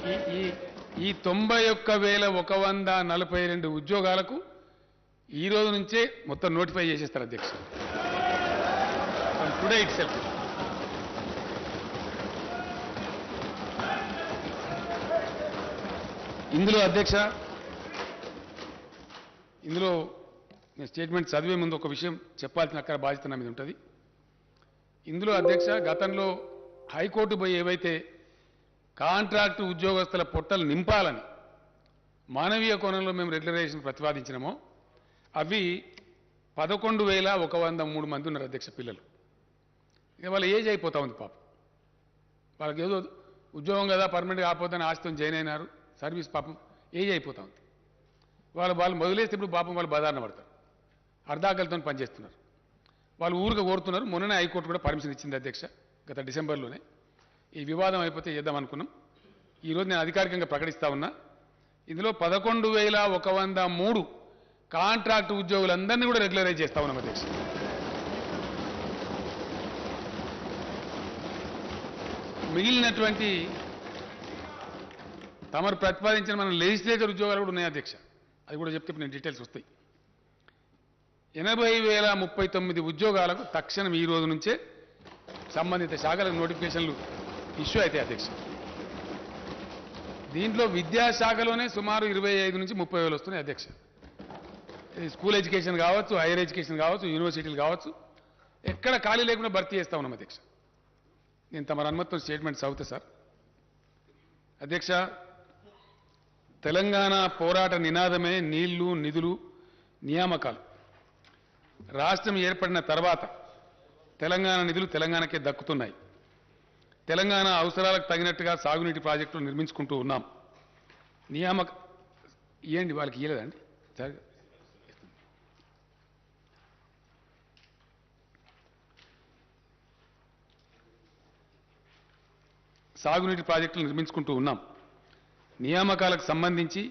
ఈ ఈ 91,142 ఉద్యోగాలకు ఈ రోజు నుంచే మొత్తం నోటిఫై చేసేస్తారు అధ్యక్ష. Today it self. ఇందులో అధ్యక్ష, ఇందులో నేను స్టేట్మెంట్ చదివే ముందు ఒక విషయం చెప్పాల్సిన అక్కడ బాధ్యత నా మీద ఉంటుంది. ఇందులో అధ్యక్ష, గతంలో హైకోర్టు పోయి ఏవైతే కాంట్రాక్టు ఉద్యోగస్తుల పొట్టలు నింపాలని మానవీయ కోణంలో మేము రెగ్యులరైజేషన్ ప్రతిపాదించినామో అవి 11,103 మంది ఉన్నారు అధ్యక్ష పిల్లలు. ఇక వాళ్ళ ఏజ్ అయిపోతా ఉంది పాపం. వాళ్ళకి ఏదో ఉద్యోగం కదా పర్మనెంట్ కాకపోతే ఆస్తితో జాయిన్ అయినారు, సర్వీస్ పాపం ఏజ్ అయిపోతా ఉంది. వాళ్ళు మొదలేస్తే ఇప్పుడు పాపం వాళ్ళు బదారణ పడతారు, అర్ధాకలతో పనిచేస్తున్నారు. వాళ్ళు ఊరికి కోరుతున్నారు. మొన్ననే హైకోర్టు కూడా పర్మిషన్ ఇచ్చింది అధ్యక్ష, గత డిసెంబర్లోనే. ఈ వివాదం అయిపోతే చేద్దాం అనుకున్నాం. ఈరోజు నేను అధికారికంగా ప్రకటిస్తా ఉన్నా, ఇందులో 11,103 కాంట్రాక్ట్ ఉద్యోగులందరినీ కూడా రెగ్యులరైజ్ చేస్తా ఉన్నాం అధ్యక్ష. మిగిలినటువంటి తమరు ప్రతిపాదించిన మన లెజిస్లేచర్ ఉద్యోగాలు కూడా ఉన్నాయి అధ్యక్ష. అది కూడా చెప్తే నేను డీటెయిల్స్ వస్తాయి. 80,039 ఉద్యోగాలకు తక్షణం ఈ రోజు నుంచే సంబంధిత శాఖలకు నోటిఫికేషన్లు ఇష్యూ అవుతాయి అధ్యక్ష. దీంట్లో విద్యాశాఖలోనే సుమారు 25 నుంచి 30,000 వస్తున్నాయి అధ్యక్ష. ఇది స్కూల్ ఎడ్యుకేషన్ కావచ్చు, హైయర్ ఎడ్యుకేషన్ కావచ్చు, యూనివర్సిటీలు కావచ్చు, ఎక్కడ ఖాళీ లేకుండా భర్తీ చేస్తా ఉన్నాం అధ్యక్ష. నేను తమ అనుమతితో స్టేట్మెంట్ చదువుతా సార్. అధ్యక్ష, తెలంగాణ పోరాట నినాదమే నీళ్లు, నిధులు, నియామకాలు. రాష్ట్రం ఏర్పడిన తర్వాత తెలంగాణ నిధులు తెలంగాణకే దక్కుతున్నాయి. తెలంగాణ అవసరాలకు తగినట్టుగా సాగునీటి ప్రాజెక్టులు నిర్మించుకుంటూ ఉన్నాం. నియామక ఇవ్వండి, వాళ్ళకి ఇవ్వలేదండి. సాగునీటి ప్రాజెక్టులు నిర్మించుకుంటూ ఉన్నాం. నియామకాలకు సంబంధించి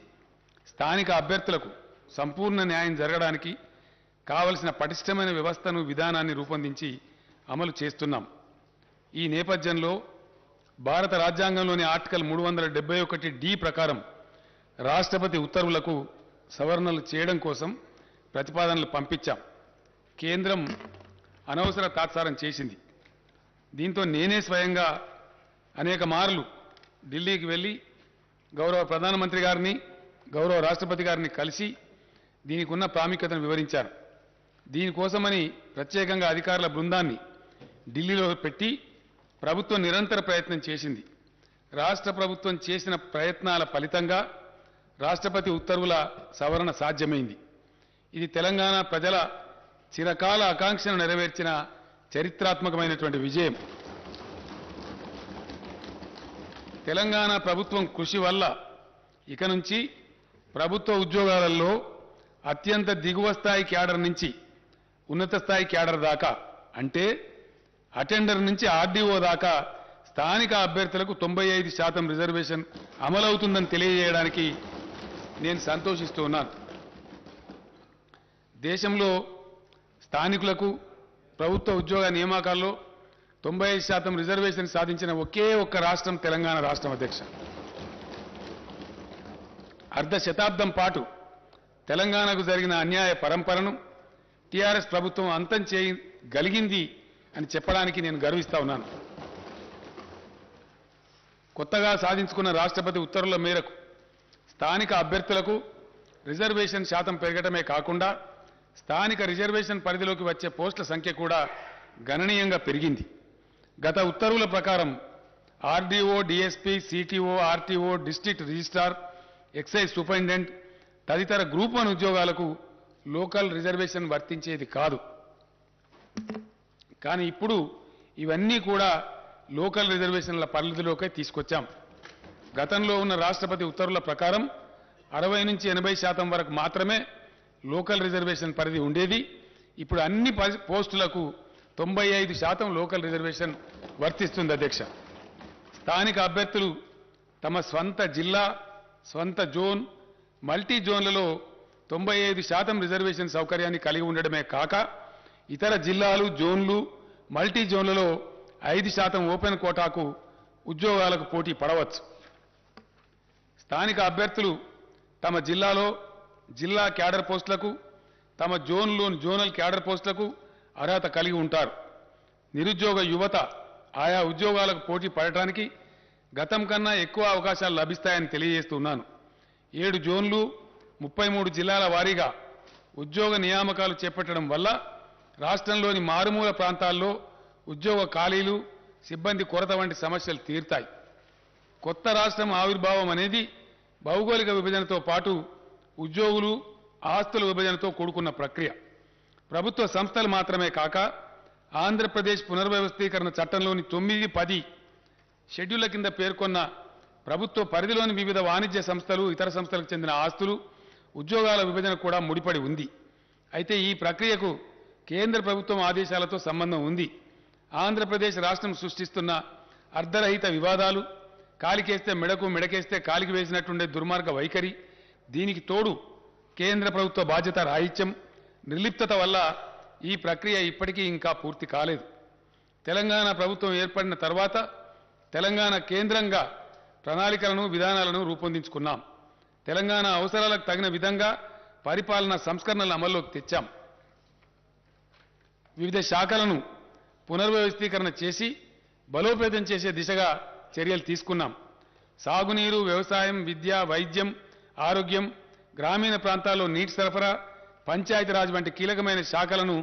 స్థానిక అభ్యర్థులకు సంపూర్ణ న్యాయం జరగడానికి కావలసిన పటిష్టమైన వ్యవస్థను, విధానాన్ని రూపొందించి అమలు చేస్తున్నాం. ఈ నేపథ్యంలో భారత రాజ్యాంగంలోని ఆర్టికల్ 371D ప్రకారం రాష్ట్రపతి ఉత్తర్వులకు సవరణలు చేయడం కోసం ప్రతిపాదనలు పంపించాం. కేంద్రం అనవసర తాత్సారం చేసింది. దీంతో నేనే స్వయంగా అనేక మార్లు ఢిల్లీకి వెళ్ళి గౌరవ ప్రధానమంత్రి గారిని, గౌరవ రాష్ట్రపతి గారిని కలిసి దీనికి ఉన్న ప్రాముఖ్యతను వివరించారు. దీనికోసమని ప్రత్యేకంగా అధికారుల బృందాన్ని ఢిల్లీలో పెట్టి ప్రభుత్వం నిరంతర ప్రయత్నం చేసింది. రాష్ట్ర ప్రభుత్వం చేసిన ప్రయత్నాల ఫలితంగా రాష్ట్రపతి ఉత్తర్వుల సవరణ సాధ్యమైంది. ఇది తెలంగాణ ప్రజల చిరకాల ఆకాంక్షను నెరవేర్చిన చరిత్రాత్మకమైనటువంటి విజయం. తెలంగాణ ప్రభుత్వం కృషి వల్ల ఇక నుంచి ప్రభుత్వ ఉద్యోగాలలో అత్యంత దిగువ స్థాయి క్యాడర్ నుంచి ఉన్నత స్థాయి క్యాడర్ దాకా, అంటే అటెండర్ నుంచి ఆర్డీఓ దాకా స్థానిక అభ్యర్థులకు 95% రిజర్వేషన్ అమలవుతుందని తెలియజేయడానికి నేను సంతోషిస్తూ ఉన్నాను. దేశంలో స్థానికులకు ప్రభుత్వ ఉద్యోగ నియామకాల్లో 95% రిజర్వేషన్ సాధించిన ఒకే ఒక్క రాష్ట్రం తెలంగాణ రాష్ట్రం అధ్యక్ష. అర్ధ శతాబ్దం పాటు తెలంగాణకు జరిగిన అన్యాయ పరంపరను టీఆర్ఎస్ ప్రభుత్వం అంతం చేయగలిగింది అని చెప్పడానికి నేను గర్విస్తా ఉన్నాను. కొత్తగా సాధించుకున్న రాష్ట్రపతి ఉత్తర్వుల మేరకు స్థానిక అభ్యర్థులకు రిజర్వేషన్ శాతం పెరగటమే కాకుండా స్థానిక రిజర్వేషన్ పరిధిలోకి వచ్చే పోస్టుల సంఖ్య కూడా గణనీయంగా పెరిగింది. గత ఉత్తర్వుల ప్రకారం RDO, DSP, CTO, RTO, district registrar, excise superintendent తదితర గ్రూప్ 1 ఉద్యోగాలకు లోకల్ రిజర్వేషన్ వర్తించేది కాదు. కానీ ఇప్పుడు ఇవన్నీ కూడా లోకల్ రిజర్వేషన్ల పరిధిలోకే తీసుకొచ్చాం. గతంలో ఉన్న రాష్ట్రపతి ఉత్తర్వుల ప్రకారం 60 నుంచి 80% వరకు మాత్రమే లోకల్ రిజర్వేషన్ పరిధి ఉండేది. ఇప్పుడు అన్ని పోస్టులకు 95% లోకల్ రిజర్వేషన్ వర్తిస్తుంది అధ్యక్ష. స్థానిక అభ్యర్థులు తమ స్వంత జిల్లా, స్వంత జోన్, మల్టీ జోన్లలో 95% రిజర్వేషన్ సౌకర్యాన్ని కలిగి ఉండడమే కాక ఇతర జిల్లాలు, జోన్లు, మల్టీ జోన్లలో 5% ఓపెన్ కోటాకు ఉద్యోగాలకు పోటీ పడవచ్చు. స్థానిక అభ్యర్థులు తమ జిల్లాలో జిల్లా క్యాడర్ పోస్టులకు తమ జోన్లోని జోనల్ క్యాడర్ పోస్టులకు అర్హత కలిగి ఉంటారు. నిరుద్యోగ యువత ఆయా ఉద్యోగాలకు పోటీ పడటానికి గతం కన్నా ఎక్కువ అవకాశాలు లభిస్తాయని తెలియజేస్తున్నాను. 7 జోన్లు 33 జిల్లాల వారీగా ఉద్యోగ నియామకాలు చేపట్టడం వల్ల రాష్ట్రంలోని మారుమూల ప్రాంతాల్లో ఉద్యోగ ఖాళీలు, సిబ్బంది కొరత వంటి సమస్యలు తీరుతాయి. కొత్త రాష్ట్రం ఆవిర్భావం అనేది భౌగోళిక విభజనతో పాటు ఉద్యోగులు, ఆస్తుల విభజనతో కూడుకున్న ప్రక్రియ. ప్రభుత్వ సంస్థలు మాత్రమే కాక ఆంధ్రప్రదేశ్ పునర్వ్యవస్థీకరణ చట్టంలోని 9, 10 షెడ్యూళ్ల కింద పేర్కొన్న ప్రభుత్వ పరిధిలోని వివిధ వాణిజ్య సంస్థలు, ఇతర సంస్థలకు చెందిన ఆస్తులు, ఉద్యోగాల విభజన కూడా ముడిపడి ఉంది. అయితే ఈ ప్రక్రియకు కేంద్ర ప్రభుత్వం ఆదేశాలతో సంబంధం ఉంది. ఆంధ్రప్రదేశ్ రాష్ట్రం సృష్టిస్తున్న అర్ధరహిత వివాదాలు, కాలికేస్తే మెడకు, మెడకేస్తే కాలికి వేసినట్టుండే దుర్మార్గ వైఖరి, దీనికి తోడు కేంద్ర ప్రభుత్వ బాధ్యత రాహిత్యం, నిర్లిప్తత వల్ల ఈ ప్రక్రియ ఇప్పటికీ ఇంకా పూర్తి కాలేదు. తెలంగాణ ప్రభుత్వం ఏర్పడిన తర్వాత తెలంగాణ కేంద్రంగా ప్రణాళికలను, విధానాలను రూపొందించుకున్నాం. తెలంగాణ అవసరాలకు తగిన విధంగా పరిపాలన సంస్కరణలను అమల్లోకి తెచ్చాం. వివిధ శాఖలను పునర్వ్యవస్థీకరణ చేసి బలోపేతం చేసే దిశగా చర్యలు తీసుకున్నాం. సాగునీరు, వ్యవసాయం, విద్య, వైద్యం, ఆరోగ్యం, గ్రామీణ ప్రాంతాల్లో నీటి సరఫరా, పంచాయతీరాజ్ వంటి కీలకమైన శాఖలను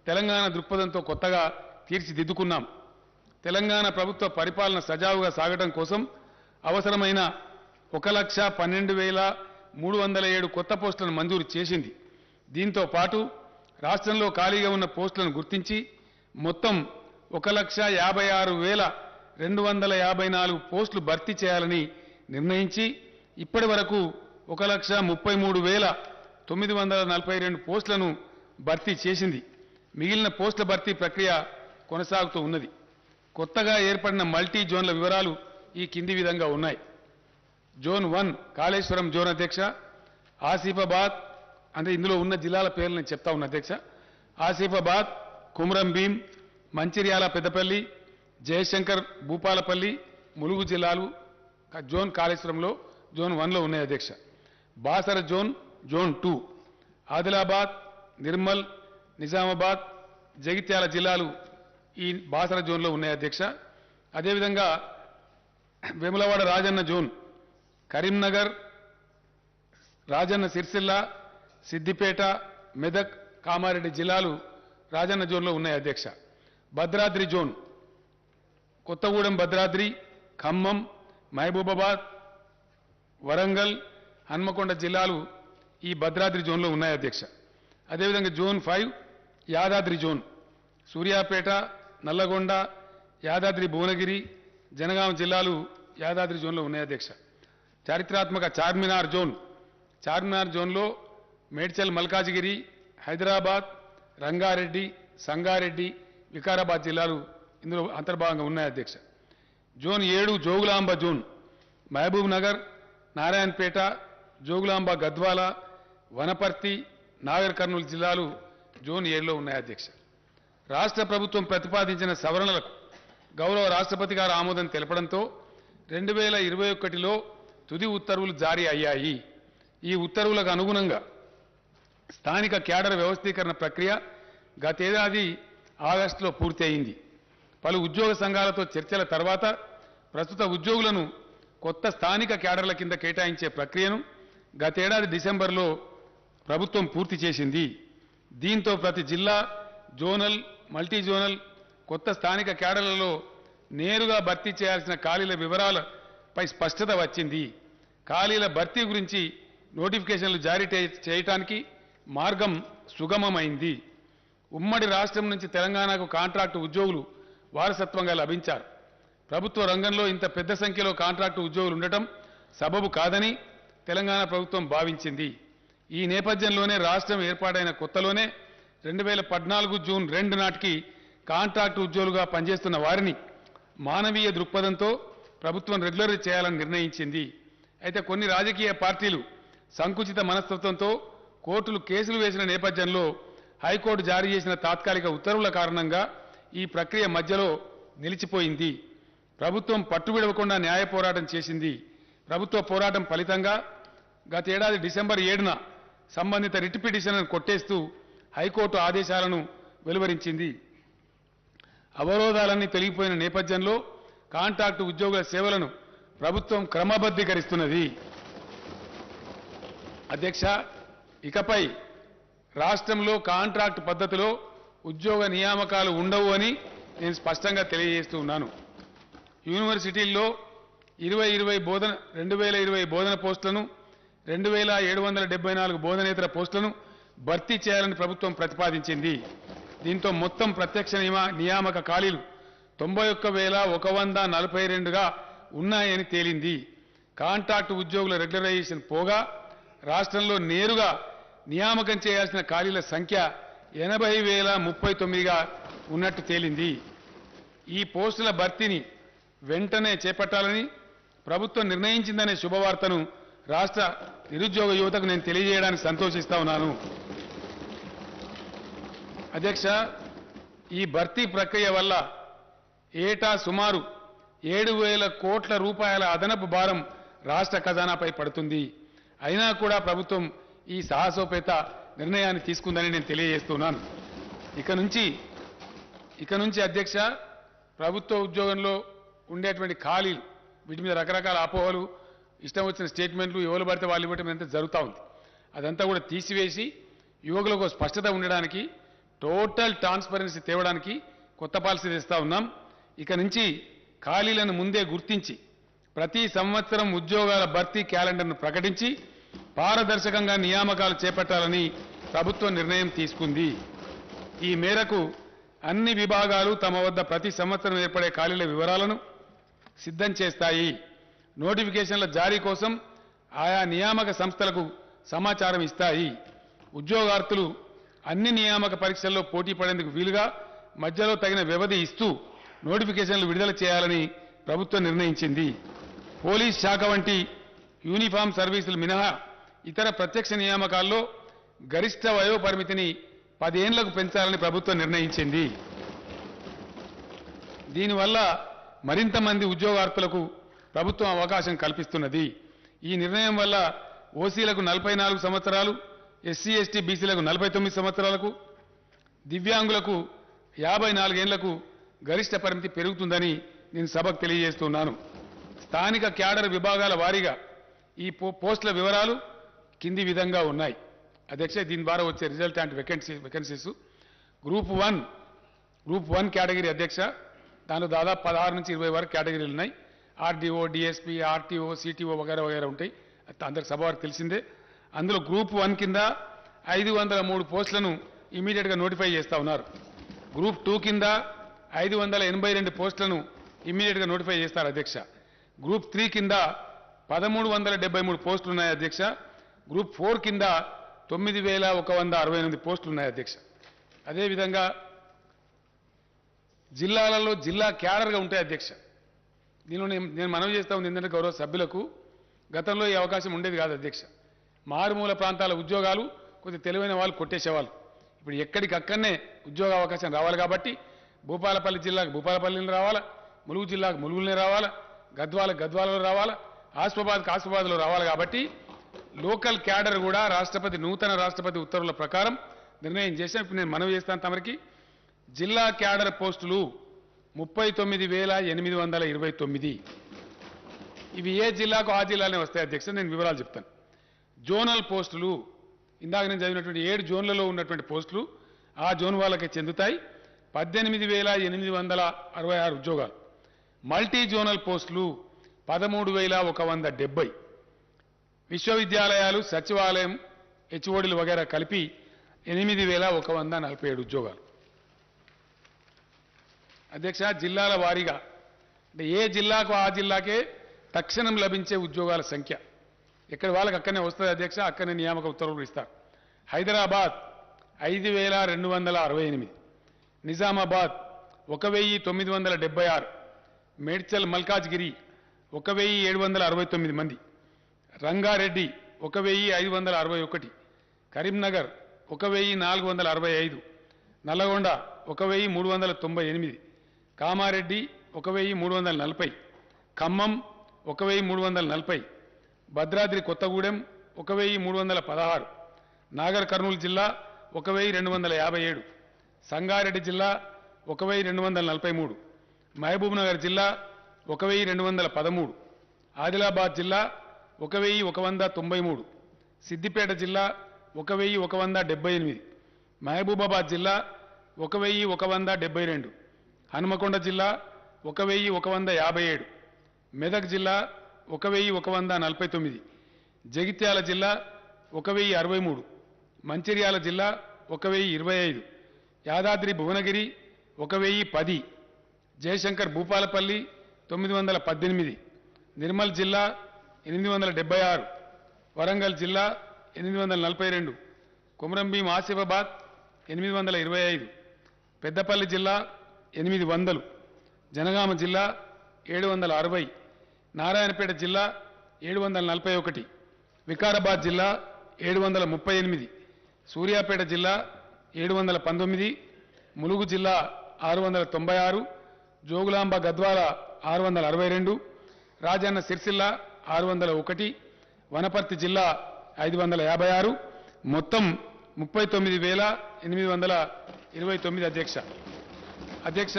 తెలంగాణ దృక్పథంతో కొత్తగా తీర్చిదిద్దుకున్నాం. తెలంగాణ ప్రభుత్వ పరిపాలన సజావుగా సాగడం కోసం అవసరమైన 1,12,307 కొత్త పోస్టులను మంజూరు చేసింది. దీంతో పాటు రాష్ట్రంలో ఖాళీగా ఉన్న పోస్టులను గుర్తించి మొత్తం 1,56,254 పోస్టులు భర్తీ చేయాలని నిర్ణయించి ఇప్పటి వరకు 1,33,942 పోస్టులను భర్తీ చేసింది. మిగిలిన పోస్టుల భర్తీ ప్రక్రియ కొనసాగుతూ ఉన్నది. కొత్తగా ఏర్పడిన మల్టీ జోన్ల వివరాలు ఈ కింది విధంగా ఉన్నాయి. జోన్ 1 కాళేశ్వరం జోన్ అధ్యక్ష, ఆసిఫాబాద్, అంటే ఇందులో ఉన్న జిల్లాల పేర్లు నేను చెప్తా ఉన్నా అధ్యక్ష. ఆసిఫాబాద్, కుమ్రం భీం, మంచిర్యాల, పెద్దపల్లి, జయశంకర్, భూపాలపల్లి, ములుగు జిల్లాలు జోన్ కాళేశ్వరంలో జోన్ 1లో ఉన్నాయి అధ్యక్ష. బాసర జోన్, జోన్ 2, ఆదిలాబాద్, నిర్మల్, నిజామాబాద్, జగిత్యాల జిల్లాలు ఈ బాసర జోన్లో ఉన్నాయి అధ్యక్ష. అదేవిధంగా వేములవాడ రాజన్న జోన్, కరీంనగర్, రాజన్న సిరిసిల్ల, సిద్దిపేట, మెదక్, కామారెడ్డి జిల్లాలు రాజన్న జోన్లో ఉన్నాయి అధ్యక్ష. భద్రాద్రి జోన్, కొత్తగూడెం భద్రాద్రి, ఖమ్మం, మహబూబాబాద్, వరంగల్, హన్మకొండ జిల్లాలు ఈ భద్రాద్రి జోన్లో ఉన్నాయి అధ్యక్ష. అదేవిధంగా జోన్ 5 యాదాద్రి జోన్, సూర్యాపేట, నల్లగొండ, యాదాద్రి భువనగిరి, జనగాం జిల్లాలు యాదాద్రి జోన్లో ఉన్నాయి అధ్యక్ష. చారిత్రాత్మక చార్మినార్ జోన్, చార్మినార్ జోన్లో మేడ్చల్, మల్కాజిగిరి, హైదరాబాద్, రంగారెడ్డి, సంగారెడ్డి, వికారాబాద్ జిల్లాలు ఇందులో అంతర్భాగంగా ఉన్నాయి అధ్యక్ష. జోన్ 7 జోగులాంబ జోన్, మహబూబ్ నగర్, నారాయణపేట, జోగులాంబ, గద్వాల, వనపర్తి, నాగర్ కర్నూలు జిల్లాలు జోన్ 7లో ఉన్నాయి అధ్యక్ష. రాష్ట్ర ప్రభుత్వం ప్రతిపాదించిన సవరణలకు గౌరవ రాష్ట్రపతి గారు ఆమోదం తెలపడంతో 2021లో తుది ఉత్తర్వులు జారీ అయ్యాయి. ఈ ఉత్తర్వులకు అనుగుణంగా స్థానిక క్యాడర్ వ్యవస్థీకరణ ప్రక్రియ గతేడాది ఆగస్టులో పూర్తి అయింది. పలు ఉద్యోగ సంఘాలతో చర్చల తర్వాత ప్రస్తుత ఉద్యోగులను కొత్త స్థానిక క్యాడర్ల కింద కేటాయించే ప్రక్రియను గతేడాది డిసెంబర్లో ప్రభుత్వం పూర్తి చేసింది. దీంతో ప్రతి జిల్లా, జోనల్, మల్టీ జోనల్ కొత్త స్థానిక క్యాడర్లలో నేరుగా భర్తీ చేయాల్సిన ఖాళీల వివరాలపై స్పష్టత వచ్చింది. ఖాళీల భర్తీ గురించి నోటిఫికేషన్లు జారీ చేయడానికి మార్గం సుగమమైంది. ఉమ్మడి రాష్ట్రం నుంచి తెలంగాణకు కాంట్రాక్టు ఉద్యోగులు వారసత్వంగా లభించారు. ప్రభుత్వ రంగంలో ఇంత పెద్ద సంఖ్యలో కాంట్రాక్టు ఉద్యోగులు ఉండటం సబబు కాదని తెలంగాణ ప్రభుత్వం భావించింది. ఈ నేపథ్యంలోనే రాష్ట్రం ఏర్పాటైన కొత్తలోనే 2014 జూన్ 2 నాటికి కాంట్రాక్టు ఉద్యోగులుగా పనిచేస్తున్న వారిని మానవీయ దృక్పథంతో ప్రభుత్వం రెగ్యులర్ చేయాలని నిర్ణయించింది. అయితే కొన్ని రాజకీయ పార్టీలు సంకుచిత మనస్తత్వంతో కోర్టులు కేసులు వేసిన నేపథ్యంలో హైకోర్టు జారీ చేసిన తాత్కాలిక ఉత్తర్వుల కారణంగా ఈ ప్రక్రియ మధ్యలో నిలిచిపోయింది. ప్రభుత్వం పట్టువిడవకుండా న్యాయ పోరాటం చేసింది. ప్రభుత్వ పోరాటం ఫలితంగా గత ఏడాది డిసెంబర్ 7న సంబంధిత రిట్ పిటిషన్లను కొట్టేస్తూ హైకోర్టు ఆదేశాలను వెలువరించింది. అవరోధాలన్నీ తొలగిపోయిన నేపథ్యంలో కాంట్రాక్టు ఉద్యోగుల సేవలను ప్రభుత్వం క్రమబద్ధీకరిస్తున్నది. అధ్యక్ష, ఇకపై రాష్ట్రంలో కాంట్రాక్టు పద్ధతిలో ఉద్యోగ నియామకాలు ఉండవు అని నేను స్పష్టంగా తెలియజేస్తూ ఉన్నాను. యూనివర్సిటీల్లో 2020 బోధన పోస్టులను 2774 బోధనేతర పోస్టులను భర్తీ చేయాలని ప్రభుత్వం ప్రతిపాదించింది. దీంతో మొత్తం ప్రత్యక్ష నియామక ఖాళీలు 91,142గా ఉన్నాయని తేలింది. కాంట్రాక్టు ఉద్యోగుల రెగ్యులరైజేషన్ పోగా రాష్ట్రంలో నేరుగా నియామకం చేయాల్సిన ఖాళీల సంఖ్య 80,039గా ఉన్నట్టు తేలింది. ఈ పోస్టుల భర్తీని వెంటనే చేపట్టాలని ప్రభుత్వం నిర్ణయించిందనే శుభవార్తను రాష్ట్ర నిరుద్యోగ యువతకు నేను తెలియజేయడానికి సంతోషిస్తా ఉన్నాను. అధ్యక్ష, ఈ భర్తీ ప్రక్రియ వల్ల ఏటా సుమారు 7,000 కోట్ల రూపాయల అదనపు భారం రాష్ట్ర ఖజానాపై పడుతుంది. అయినా కూడా ప్రభుత్వం ఈ సాహసోపేత నిర్ణయాన్ని తీసుకుందని నేను తెలియజేస్తున్నాను. ఇక నుంచి అధ్యక్ష, ప్రభుత్వ ఉద్యోగంలో ఉండేటువంటి ఖాళీలు, వీటి మీద రకరకాల అపోహలు, ఇష్టం వచ్చిన స్టేట్మెంట్లు, ఎవరు పడితే వాళ్ళు ఇవ్వటం అంతా జరుగుతూ ఉంది. అదంతా కూడా తీసివేసి యువకులకు స్పష్టత ఉండడానికి, టోటల్ ట్రాన్స్పరెన్సీ తేవడానికి కొత్త పాలసీ తెస్తా ఉన్నాం. ఇక నుంచి ఖాళీలను ముందే గుర్తించి ప్రతి సంవత్సరం ఉద్యోగాల భర్తీ క్యాలెండర్ను ప్రకటించి పారదర్శకంగా నియామకాలు చేపట్టాలని ప్రభుత్వం నిర్ణయం తీసుకుంది. ఈ మేరకు అన్ని విభాగాలు తమ వద్ద ప్రతి సంవత్సరం ఏర్పడే ఖాళీల వివరాలను సిద్ధం చేస్తాయి. నోటిఫికేషన్ల జారీ కోసం ఆయా నియామక సంస్థలకు సమాచారం ఇస్తాయి. ఉద్యోగార్థులు అన్ని నియామక పరీక్షల్లో పోటీ పడేందుకు వీలుగా మధ్యలో తగిన వ్యవధి ఇస్తూ నోటిఫికేషన్లు విడుదల చేయాలని ప్రభుత్వం నిర్ణయించింది. పోలీస్ శాఖ వంటి యూనిఫామ్ సర్వీసులు మినహా ఇతర ప్రత్యక్ష నియామకాల్లో గరిష్ట వయో పరిమితిని 10 ఏళ్లకు పెంచాలని ప్రభుత్వం నిర్ణయించింది. దీనివల్ల మరింత మంది ఉద్యోగార్థులకు ప్రభుత్వం అవకాశం కల్పిస్తున్నది. ఈ నిర్ణయం వల్ల ఓసీలకు 44 సంవత్సరాలు, ఎస్సీ ఎస్టీ బీసీలకు 49 సంవత్సరాలకు, దివ్యాంగులకు 54 ఏళ్లకు గరిష్ట పరిమితి పెరుగుతుందని నేను సభకు తెలియజేస్తున్నాను. స్థానిక క్యాడర్ విభాగాల వారీగా ఈ పోస్టుల వివరాలు కింది విధంగా ఉన్నాయి. అధ్యక్ష, దీని ద్వారా వచ్చే రిజల్టాంట్ వేకెన్సీస్ గ్రూప్ 1 కేటగిరీ అధ్యక్ష, దానిలో దాదాపు 16 నుంచి 20 వరకు కేటగిరీలు ఉన్నాయి. ఆర్డీఓ, డిఎస్పీ, ఆర్టీఓ, సిటీఓ వగైరా ఉంటాయి. అందరికి సభ వారికి తెలిసిందే. అందులో గ్రూప్ 1 కింద 503 పోస్టులను ఇమీడియట్గా నోటిఫై చేస్తా ఉన్నారు. గ్రూప్ 2 కింద 582 పోస్టులను ఇమీడియట్గా నోటిఫై చేస్తారు అధ్యక్ష. గ్రూప్ 3 కింద 1,373 పోస్టులు ఉన్నాయి అధ్యక్ష. గ్రూప్ 4 కింద 9,168 పోస్టులు ఉన్నాయి అధ్యక్ష. అదేవిధంగా జిల్లాలలో జిల్లా క్యాడర్గా ఉంటాయి అధ్యక్ష. దీనిలో నేను మనవి చేస్తా ఉంది ఏంటంటే గౌరవ సభ్యులకు, గతంలో ఈ అవకాశం ఉండేది కాదు అధ్యక్ష. మారుమూల ప్రాంతాల ఉద్యోగాలు కొద్దిగా తెలివైన వాళ్ళు కొట్టేసేవాళ్ళు. ఇప్పుడు ఎక్కడికక్కడనే ఉద్యోగ అవకాశం రావాలి కాబట్టి భూపాలపల్లి జిల్లాకు భూపాలపల్లిని రావాలా, ములుగు జిల్లాకు ములుగులనే రావాలా, గద్వాలలో రావాలా, ఆసిఫాబాద్లో రావాలి. కాబట్టి లోకల్ క్యాడర్ కూడా నూతన రాష్ట్రపతి ఉత్తర్వుల ప్రకారం నిర్ణయం చేశాం. ఇప్పుడు నేను మనవి చేస్తాను తమరికి, జిల్లా క్యాడర్ పోస్టులు 39,829. ఇవి ఏ జిల్లాకు ఆ జిల్లానే వస్తాయి అధ్యక్ష. నేను వివరాలు చెప్తాను. జోనల్ పోస్టులు, ఇందాక నేను చదివినటువంటి 7 జోన్లలో ఉన్నటువంటి పోస్టులు ఆ జోన్ వాళ్ళకే చెందుతాయి. 18,866 ఉద్యోగాలు. మల్టీ జోనల్ పోస్టులు 13,170. విశ్వవిద్యాలయాలు, సచివాలయం, హెచ్ఓడీలు వగైరా కలిపి 8,147 ఉద్యోగాలు. అధ్యక్ష, జిల్లాల వారీగా అంటే ఏ జిల్లాకు ఆ జిల్లాకే తక్షణం లభించే ఉద్యోగాల సంఖ్య ఎక్కడి వాళ్ళకి అక్కడనే వస్తుంది అధ్యక్ష. అక్కడనే నియామక ఉత్తర్వులు ఇస్తారు. హైదరాబాద్ 5,268, నిజామాబాద్ 1,976, మేడ్చల్ మల్కాజ్గిరి 1,769 మంది, రంగారెడ్డి 1,561, కరీంనగర్ 1,465, నల్లగొండ 1,398, కామారెడ్డి 1,340, ఖమ్మం 1,340, భద్రాద్రి కొత్తగూడెం 1316, నాగర్ కర్నూలు జిల్లా 1257, సంగారెడ్డి జిల్లా 1243, మహబూబ్ నగర్ జిల్లా 1213, ఆదిలాబాద్ జిల్లా 1193, సిద్దిపేట జిల్లా 1178, మహబూబాబాద్ జిల్లా 1172, హనుమకొండ జిల్లా 1157, మెదక్ జిల్లా 1149, జగిత్యాల జిల్లా 1063, మంచిర్యాల జిల్లా 1025, యాదాద్రి భువనగిరి 1010, జయశంకర్ భూపాలపల్లి 918, నిర్మల్ జిల్లా 876, వరంగల్ జిల్లా 842, కొమరంభీం ఆసిఫాబాద్ 825, పెద్దపల్లి జిల్లా 800, జనగామ జిల్లా 760, నారాయణపేట జిల్లా 741, వికారాబాద్ జిల్లా 738, సూర్యాపేట జిల్లా 719, ములుగు జిల్లా 696, జోగులాంబ గద్వాల 662, రాజన్న సిరిసిల్ల 601, వనపర్తి జిల్లా 556, మొత్తం 39,829 అధ్యక్ష.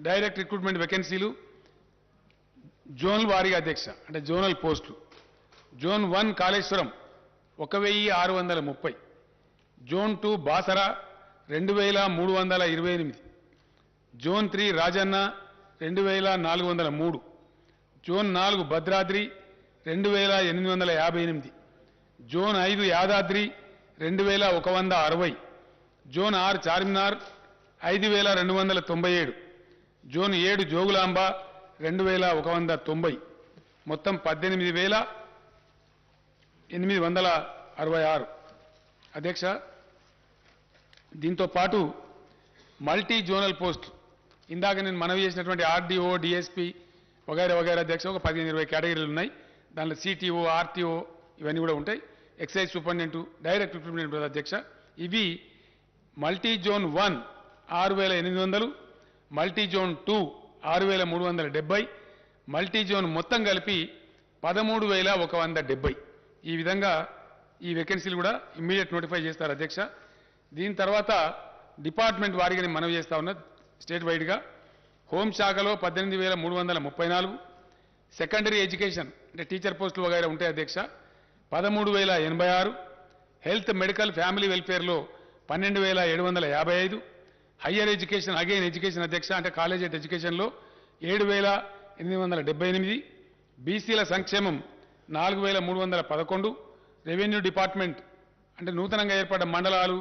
డైరెక్ట్ రిక్రూట్మెంట్ వేకెన్సీలు జోనల్ వారీగా అధ్యక్ష, అంటే జోనల్ పోస్టులు. Zone 1 Kaleshwaram 1630, zone 2 Basara 2328, zone 3 Rajanna 2403, zone 4 Bhadradri 2858, zone 5 Yadadri 2160, zone 6 Charminar 5297, zone 7 Jogulamba 2190, మొత్తం 18,866 అధ్యక్ష. దీంతో పాటు మల్టీ జోనల్ పోస్ట్ ఇందాక నేను మనవి చేసినటువంటి ఆర్డీఓ, డిఎస్పీ వగైరా వగైరా అధ్యక్ష ఒక 15-20 కేటగిరీలు ఉన్నాయి. దాంట్లో సిటీఓ, ఆర్టీఓ ఇవన్నీ కూడా ఉంటాయి. ఎక్సైజ్ సూపరింటెండెంట్, డైరెక్ట్ రిక్రూట్మెంట్ అధ్యక్ష. ఇవి multi zone 1 6800, multi zone 2 6370, multi zone మొత్తం కలిపి 13,170. ఈ విధంగా ఈ వేకెన్సీలు కూడా ఇమ్మీడియట్ నోటిఫై చేస్తారు అధ్యక్ష. దీని తర్వాత డిపార్ట్మెంట్ వారీగా నేను మనవి చేస్తా ఉన్నా స్టేట్ వైడ్గా. హోంశాఖలో 18,334, సెకండరీ ఎడ్యుకేషన్ అంటే టీచర్ పోస్టులు వగైరా ఉంటాయి అధ్యక్ష 13,086, హెల్త్ మెడికల్ ఫ్యామిలీ వెల్ఫేర్లో 12,755, హయ్యర్ ఎడ్యుకేషన్ అగైన్ ఎడ్యుకేషన్ అధ్యక్ష అంటే కాలేజ్ ఎడ్యుకేషన్లో 7,878, బీసీల సంక్షేమం 4,311, రెవెన్యూ డిపార్ట్మెంట్ అంటే నూతనంగా ఏర్పడ్డ మండలాలు,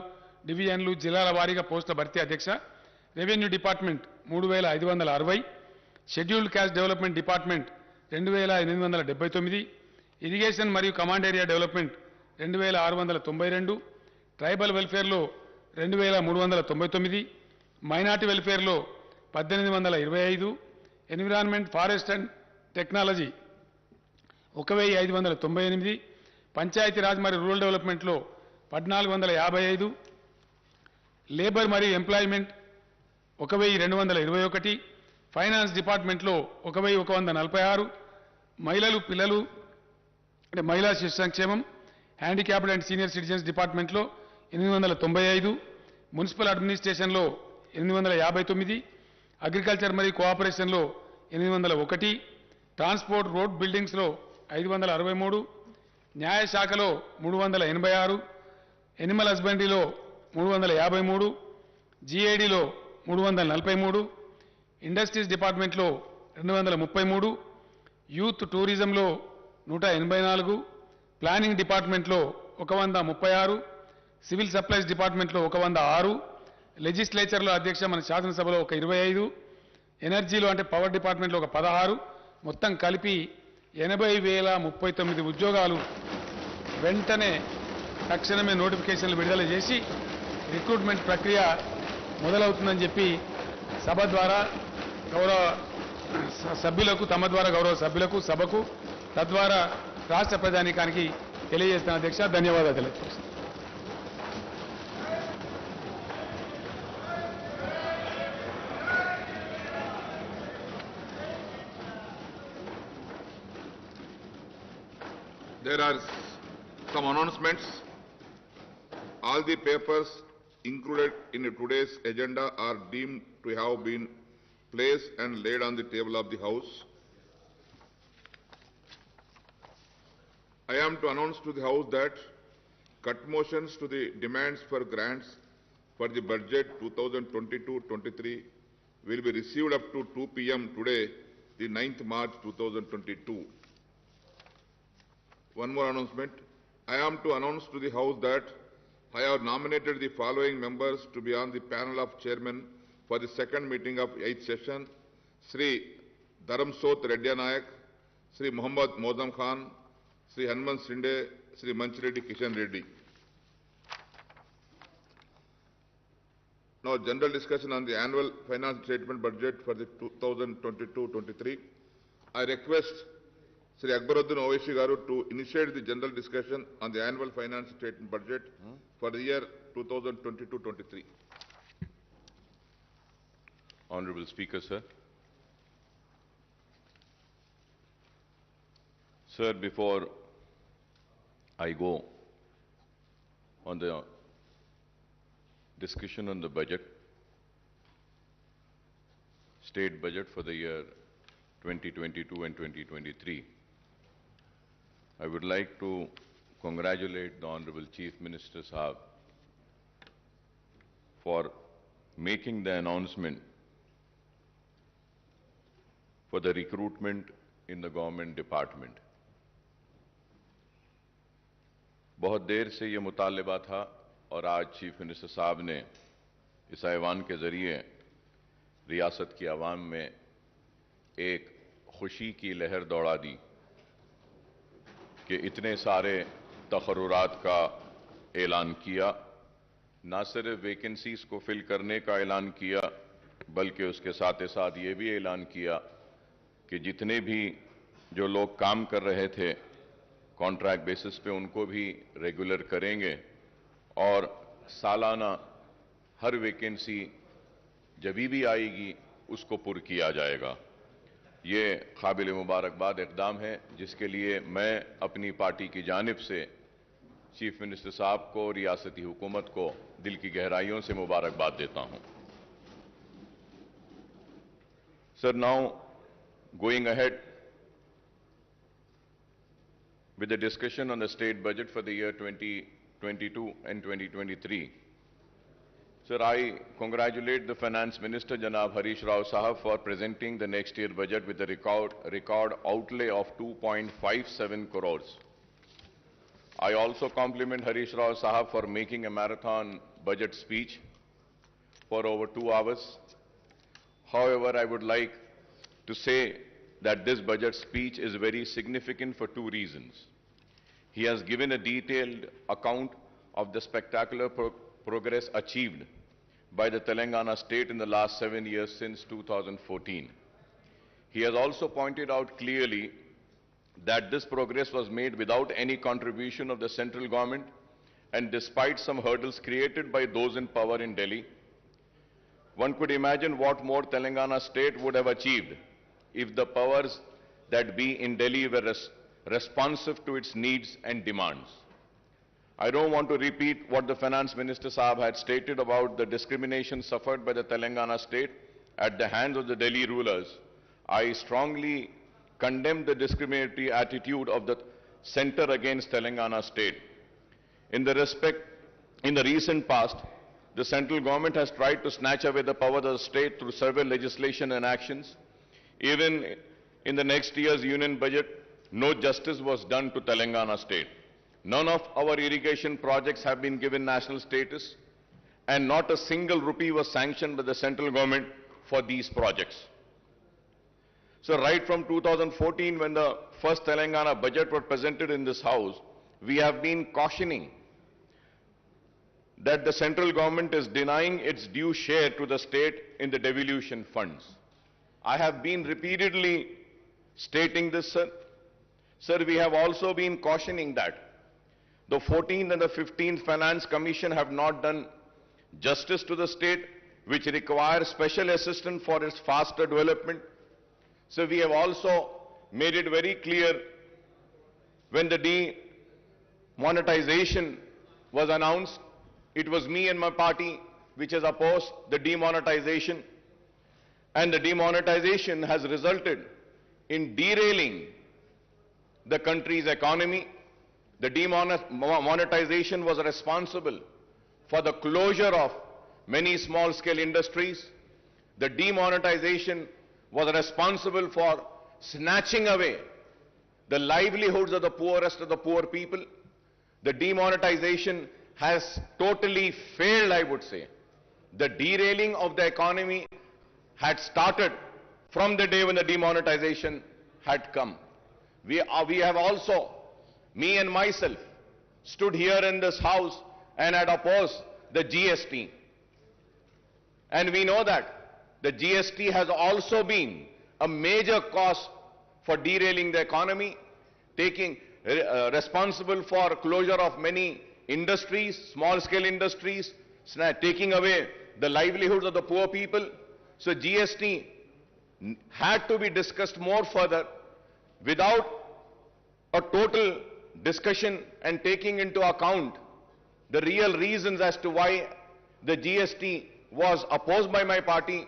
డివిజన్లు, జిల్లాల వారీగా పోస్టుల భర్తీ అధ్యక్ష. Revenue department 3,560, scheduled caste development department 2,879, irrigation మరియు కమాండ్ ఏరియా డెవలప్మెంట్ 2,692, ట్రైబల్ వెల్ఫేర్లో 2,399, మైనార్టీ వెల్ఫేర్లో 1,825, environment, forest and technology 1,598, Panchayati Raj మరియు రూరల్ డెవలప్మెంట్లో 1,455, లేబర్ మరియు ఎంప్లాయ్మెంట్ 1,221, ఫైనాన్స్ డిపార్ట్మెంట్లో 1,146, మహిళలు పిల్లలు అంటే మహిళా శిశు సంక్షేమం, హ్యాండిక్యాప్డ్ అండ్ సీనియర్ సిటిజన్స్ డిపార్ట్మెంట్లో 895, మున్సిపల్ అడ్మినిస్ట్రేషన్లో 859, అగ్రికల్చర్ మరియు కోఆపరేషన్లో 801, ట్రాన్స్పోర్ట్ రోడ్ బిల్డింగ్స్లో 563, న్యాయశాఖలో 386, ఎనిమల్ హస్బెండరీలో 353, జీఐడీలో 343, ఇండస్ట్రీస్ డిపార్ట్మెంట్లో 233, యూత్ టూరిజంలో 184, ప్లానింగ్ డిపార్ట్మెంట్లో 136, సివిల్ సప్లైస్ డిపార్ట్మెంట్లో 106, లెజిస్లేచర్లో అధ్యక్ష మన శాసనసభలో 25, ఎనర్జీలో అంటే పవర్ డిపార్ట్మెంట్లో 16, మొత్తం కలిపి 80,039 ఉద్యోగాలు వెంటనే తక్షణమే నోటిఫికేషన్లు విడుదల చేసి రిక్రూట్మెంట్ ప్రక్రియ మొదలవుతుందని చెప్పి సభ ద్వారా గౌరవ సభ్యులకు, తమ ద్వారా గౌరవ సభ్యులకు, సభకు, తద్వారా రాష్ట్ర ప్రజానీకానికి తెలియజేస్తున్న అధ్యక్ష. ధన్యవాదాలు తెలియజేస్తాను. There are some announcements. All the papers included in today's agenda are deemed to have been placed and laid on the table of the House. I am to announce to the House that cut motions to the demands for grants for the budget 2022-23 will be received up to 2 p.m. today, the 9th March 2022. One more announcement. I am to announce to the House that I have nominated the following members to be on the panel of chairmen for the second meeting of 8th session: Sri Dharamsot Reddy Nayak, Sri Muhammad Mozam Khan, Sri Hanuman Sinde, Sri Manchireddy Kishan Reddy. Now, general discussion on the annual finance statement budget for the 2022-23. I request Sri Akbaruddin Owaisi Garu to initiate the general discussion on the annual finance statement budget for the year 2022-23. Honorable Speaker, sir. Sir, before I go on the discussion on the budget, state budget for the year 2022 and 2023, I would like to congratulate the Honorable Chief Minister Sahab for making the announcement for the recruitment in the government department. बहुत देर से ये मुतालिबा था और आज chief minister साहब ने इस ऐवान के जरिए रियासत की आवाम में एक खुशी की लहर दौड़ा दी कि इतने सारे तकर्रुरात का ऐलान किया, ना सिर्फ वैकेंसीज को फिल करने का ऐलान किया बल्कि उसके साथ ही साथ ये भी ऐलान किया कि जितने भी जो लोग काम कर रहे थे कॉन्ट्रैक्ट बेसिस पे उनको भी रेगुलर करेंगे और सालाना हर वैकेंसी जब भी आएगी उसको पुर किया जाएगा। ये काबिल मुबारकबाद इक़दाम है जिसके लिए मैं अपनी पार्टी की जानिब से चीफ मिनिस्टर साहब को, रियासती हुकूमत को दिल की गहराइयों से मुबारकबाद देता हूं। Sir, now going ahead with the discussion on the state budget for the year 2022 and 2023. Sir, I congratulate the Finance Minister, Janab Harish Rao Sahab, for presenting the next year budget with a record outlay of 2.57 crores. I also compliment Harish Rao Sahab for making a marathon budget speech for over 2 hours. However, I would like to say that this budget speech is very significant for 2 reasons. He has given a detailed account of the spectacular progress achieved by the Telangana state in the last 7 years since 2014. He has also pointed out clearly that this progress was made without any contribution of the central government and despite some hurdles created by those in power in Delhi. One could imagine what more Telangana state would have achieved if the powers that be in Delhi were responsive to its needs and demands. I don't want to repeat what the Finance Minister Sahab had stated about the discrimination suffered by the Telangana state at the hands of the Delhi rulers. I strongly condemn the discriminatory attitude of the centre against Telangana state. In the recent past, the central government has tried to snatch away the power of the state through several legislation and actions. Even in the next year's union budget, no justice was done to Telangana state. None of our irrigation projects have been given national status, and not a single rupee was sanctioned by the central government for these projects. So right from 2014, when the first Telangana budget was presented in this House, we have been cautioning that the central government is denying its due share to the state in the devolution funds. I have been repeatedly stating this, sir. Sir, we have also been cautioning that the 14th and the 15th Finance Commission have not done justice to the state, which requires special assistance for its faster development. So we have also made it very clear when the demonetization was announced, it was me and my party which has opposed the demonetization, and the demonetization has resulted in derailing the country's economy. The demonetization was responsible for the closure of many small-scale industries. The demonetization was responsible for snatching away the livelihoods of the poorest of the poor people. The demonetization has totally failed, I would say. The derailing of the economy had started from the day when the demonetization had come. We have also, me and myself, stood here in this house and had opposed the GST. And we know that the GST has also been a major cause for derailing the economy, responsible for closure of many industries, small-scale industries, taking away the livelihoods of the poor people. So GST had to be discussed more further without a total discussion and taking into account the real reasons as to why the GST was opposed by my party.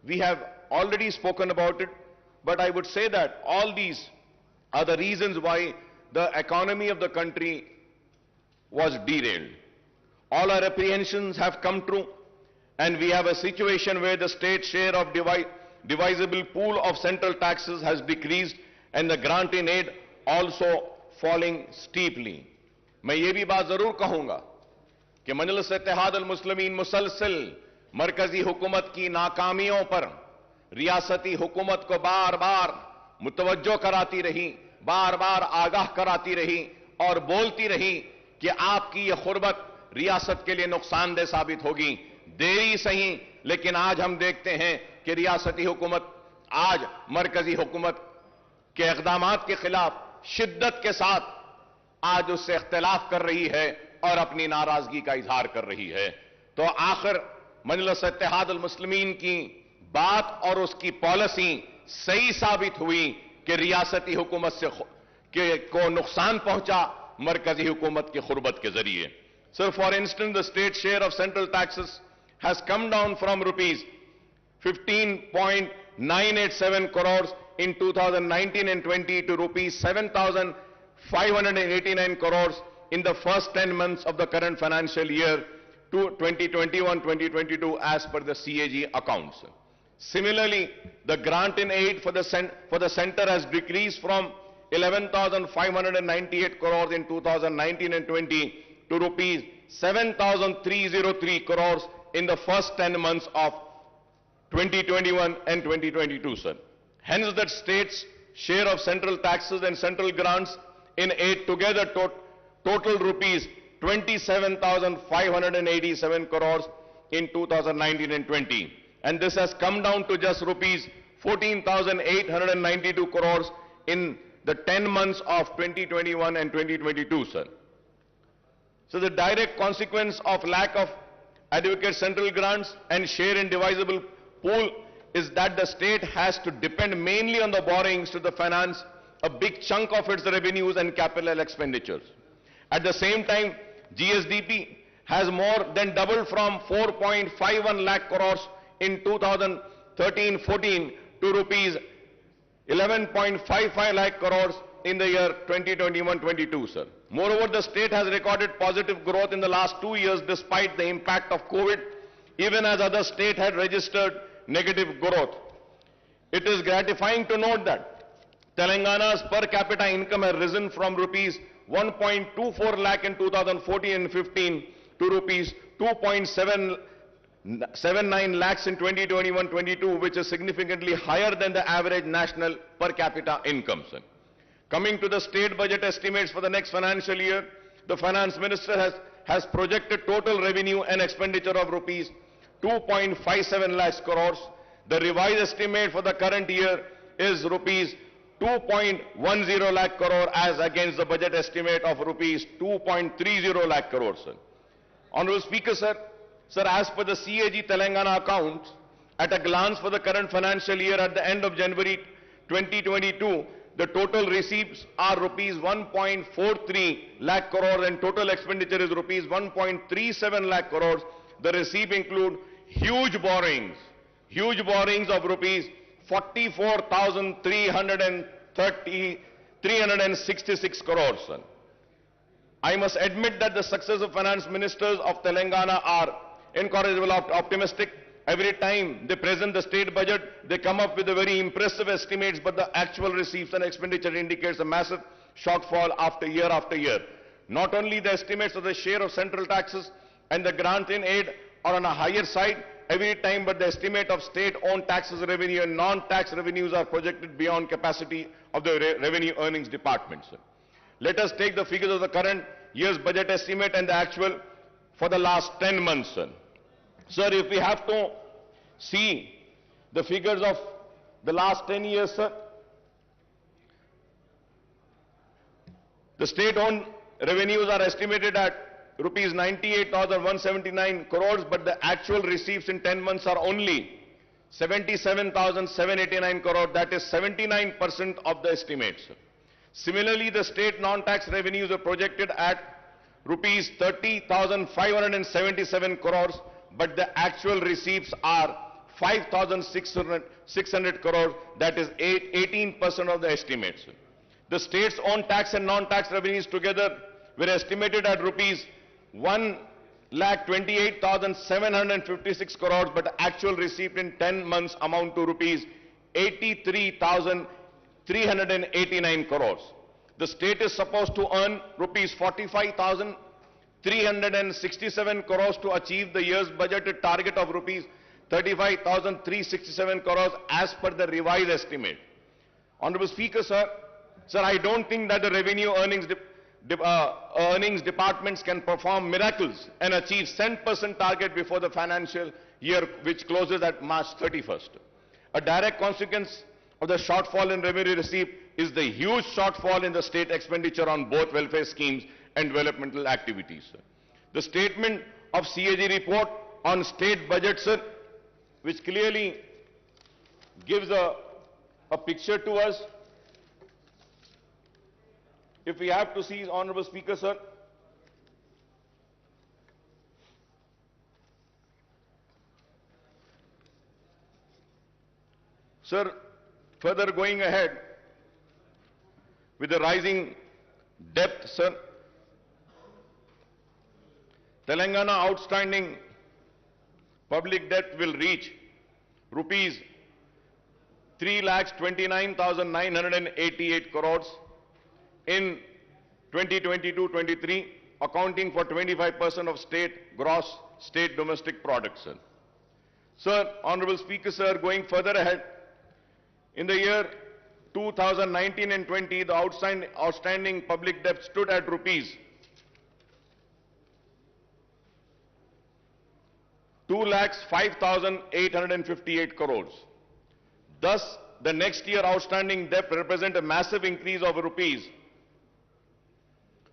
We have already spoken about it, but I would say that all these are the reasons why the economy of the country was derailed. All our apprehensions have come true, and we have a situation where the state share of divisible pool of central taxes has decreased and the grant in aid also falling steeply. मैं ये भी बात जरूर कहूंगा कि मजलिस इत्तेहाद अल मुस्लिमीन मुसलसल मरकजी हुकूमत की नाकामियों पर रियासती हुकूमत को बार बार मुतवज्जो कराती रही, बार बार आगाह कराती रही और बोलती रही कि आपकी ये खुर्बत रियासत के लिए नुकसानदेह साबित होगी। देरी सही, लेकिन आज हम देखते हैं कि रियासती हुकूमत आज मरकजी हुकूमत के इक़दामात के खिलाफ शिद्दत के साथ आज उससे इख्तिलाफ कर रही है और अपनी नाराजगी का इजहार कर रही है। तो आखिर मजलिस इत्तेहाद अल मुस्लिमीन की बात और उसकी पॉलिसी सही साबित हुई कि रियासती हुकूमत से को नुकसान पहुंचा मरकजी हुकूमत की खुर्बत के जरिए। So for instance the state share of central taxes has come down from rupees 15.987 crores in 2019 and 20 to rupees 7,589 crores in the first 10 months of the current financial year to 2021-2022 as per the CAG accounts. Similarly, the grant in aid for the center has decreased from 11,598 crores in 2019 and 20 to rupees 7,303 crores in the first 10 months of 2021 and 2022, sir. Hence, the state's share of central taxes and central grants in aid together total rupees 27,587 crores in 2019 and 20. And this has come down to just rupees 14,892 crores in the 10 months of 2021 and 2022, sir. So the direct consequence of lack of adequate central grants and share in divisible pool is that the state has to depend mainly on the borrowings to the finance a big chunk of its revenues and capital expenditures. At the same time, GSDP has more than doubled from 4.51 lakh crores in 2013-14 to rupees 11.55 lakh crores in the year 2021-22, sir. Moreover, the state has recorded positive growth in the last 2 years despite the impact of COVID, even as other states had registered negative growth. It is gratifying to note that Telangana's per capita income has risen from rupees 1.24 lakh in 2014 and 15 to rupees 2.79 lakhs in 2021-22, which is significantly higher than the average national per capita income, sir. Coming to the state budget estimates for the next financial year, the finance minister has projected total revenue and expenditure of rupees 2.57 lakhs crores. The revised estimate for the current year is rupees 2.10 lakh crore as against the budget estimate of rupees 2.30 lakh crores, sir. Honorable Speaker, sir, as per the CAG Telangana accounts, at a glance for the current financial year at the end of January 2022, the total receipts are rupees 1.43 lakh crores and total expenditure is rupees 1.37 lakh crores. The receipts include huge borrowings of rupees 44,366 crores. I must admit that the successive finance ministers of Telangana are incorrigible optimistic. Every time they present the state budget, they come up with a very impressive estimates, but the actual receipts and expenditure indicates a massive shortfall after year. Not only the estimates of the share of central taxes and the grant in aid are on a higher side every time, but the estimate of state-owned taxes revenue and non-tax revenues are projected beyond capacity of the revenue earnings departments. Let us take the figures of the current year's budget estimate and the actual for the last 10 months. Sir, if we have to see the figures of the last 10 years, sir, the state-owned revenues are estimated at rupees 98,179 crores, but the actual receipts in 10 months are only 77,789 crores, that is 79% of the estimates. Similarly, the state non-tax revenues are projected at rupees 30,577 crores, but the actual receipts are 5,600 crores, that is 18% of the estimates. The state's own tax and non-tax revenues together were estimated at rupees 1,28,756 crores, but the actual receipt in 10 months amount to rupees 83,389 crores. The state is supposed to earn rupees 45,367 crores to achieve the year's budgeted target of rupees 35,367 crores as per the revised estimate. Honorable Speaker, sir, I don't think that the revenue earnings departments can perform miracles and achieve 10% target before the financial year which closes at March 31st. A direct consequence of the shortfall in revenue receipt is the huge shortfall in the state expenditure on both welfare schemes and developmental activities. The statement of CAG report on state budget, sir, which clearly gives a picture to us. If we have to see, Honorable Speaker, sir, further going ahead with the rising debt, sir, Telangana outstanding public debt will reach rupees 3,29,988 crores in 2022-23, accounting for 25% of gross state domestic product, sir. Sir, Honorable Speaker, sir, going further ahead, in the year 2019 and 20, the outstanding public debt stood at rupees 2,05,858 crores. Thus, the next year outstanding debt represent a massive increase of rupees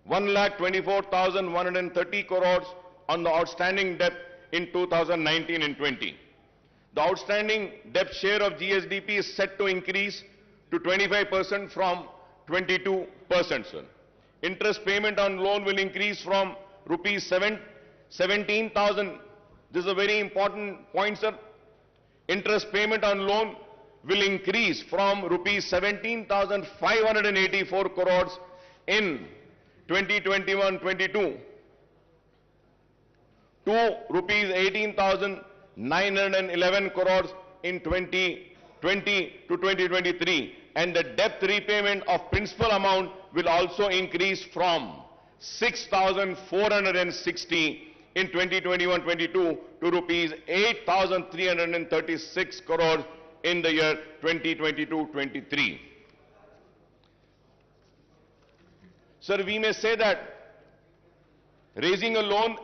1,24,130 crores on the outstanding debt in 2019 and 20. The outstanding debt share of GSDP is set to increase to 25% from 22%, sir. Interest payment on loan will increase from rupees 17,000. This is a very important point, sir. Interest payment on loan will increase from rupees 17,584 crores in 2021-22 to rupees 18,911 crores in 2020 to 2023, and the debt repayment of principal amount will also increase from 6,460 in 2021-22 to rupees 8,336 crores in the year 2022-23. Sir, we may say that raising a loan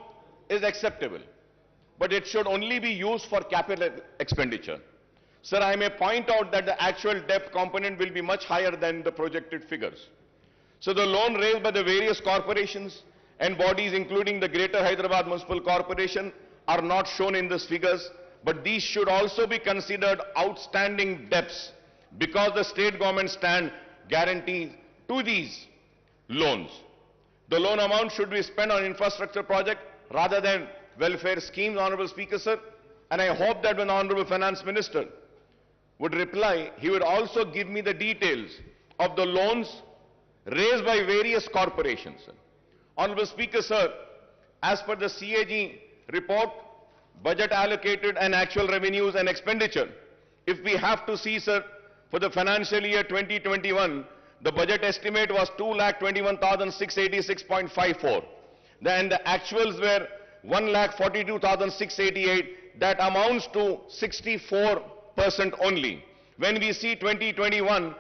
is acceptable, but it should only be used for capital expenditure. Sir, I may point out that the actual debt component will be much higher than the projected figures. So the loan raised by the various corporations and bodies, including the Greater Hyderabad Municipal Corporation, are not shown in these figures, but these should also be considered outstanding debts because the state government stand guarantees to these loans. The loan amount should be spent on infrastructure project rather than welfare schemes, Honorable Speaker, sir. And I hope that when the Honorable Finance Minister would reply, he would also give me the details of the loans raised by various corporations, sir. Honorable Speaker, sir, as per the CAG report, budget allocated and actual revenues and expenditure, if we have to see, sir, for the financial year 2021, the budget estimate was 2,21,686.54. Then the actuals were 1,42,688. That amounts to 64% only. When we see 2021,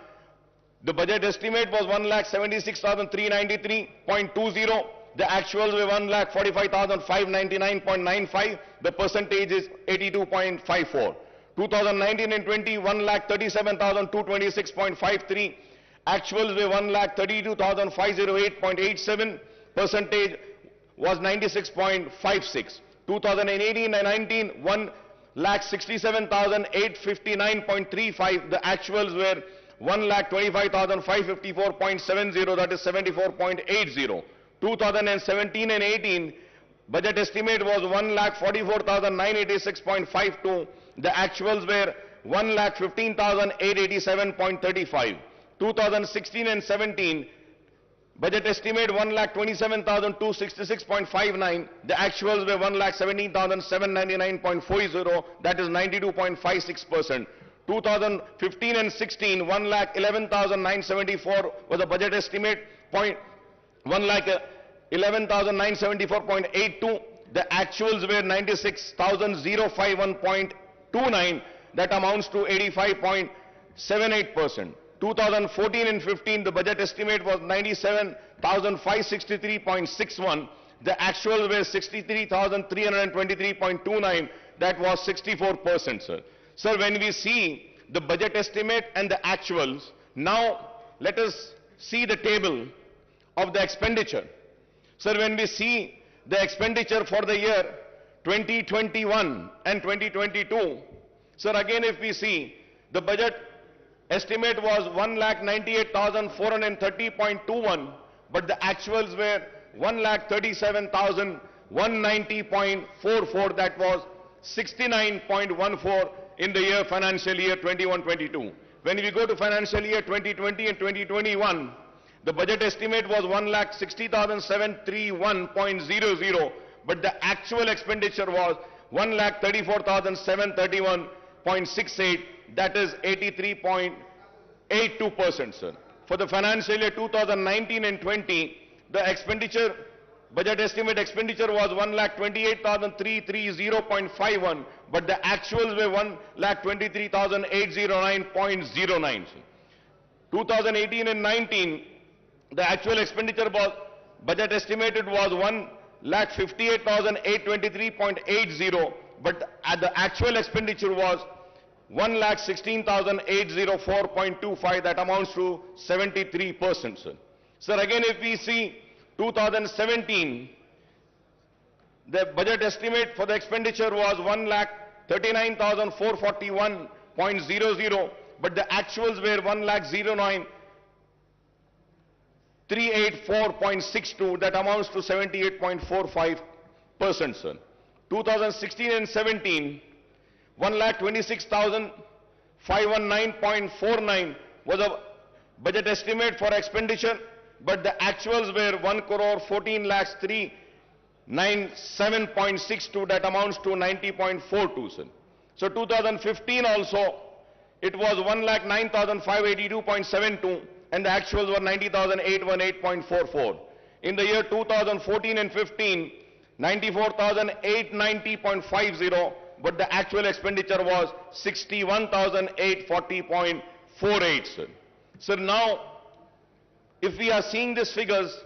the budget estimate was 1,76,393.20. The actuals were 1,45,599.95. The percentage is 82.54. 2019 and 20, 1,37,226.53. Actuals were 1,32,508.87. Percentage was 96.56. 2018 and 19, 1,67,859.35. The actuals were 1,25,554.70. That is 74.80. 2017 and 18, budget estimate was 1,44,986.52. The actuals were 1,15,887.35. 2016 and 17, budget estimate 1,27,266.59. The actuals were 1,17,799.40. That is 92.56%. 2015 and 16, 1,11,974 was the budget estimate. 1,11,974.82. The actuals were 96,051.29. That amounts to 85.78%. 2014 and 15, the budget estimate was 97,563.61. The actuals were 63,323.29. That was 64%, sir. Sir, when we see the budget estimate and the actuals, now let us see the table of the expenditure. Sir, when we see the expenditure for the year 2021 and 2022, sir, again if we see the budget estimate was 1,98,430.21, but the actuals were 1,37,190.44. That was 69.14 in the year financial year 21-22. When we go to financial year 2020 and 2021, the budget estimate was 1,60,731.00, but the actual expenditure was 1,34,731.68. That is 83.82%, sir. For the financial year 2019 and 20, the expenditure, budget estimate expenditure was 1,28,330.51, but the actuals were 1,23,809.09. 2018 and 19, the actual expenditure was, budget estimated was 1,58,823.80, but the actual expenditure was 1,16,804.25. That amounts to 73%, sir. Sir, again if we see 2017, the budget estimate for the expenditure was 1,39,441.00, but the actuals were 1,09,384.62. That amounts to 78.45%, sir. 2016 and 17, 1,26,519.49 was a budget estimate for expenditure, but the actuals were 1,14,397.62. That amounts to 90.42, sir. So 2015 also, it was 1,09,582.72, and the actuals were 90,818.44. In the year 2014 and 15, 94,890.50, but the actual expenditure was 61,840.48, sir. Sir, now, if we are seeing these figures,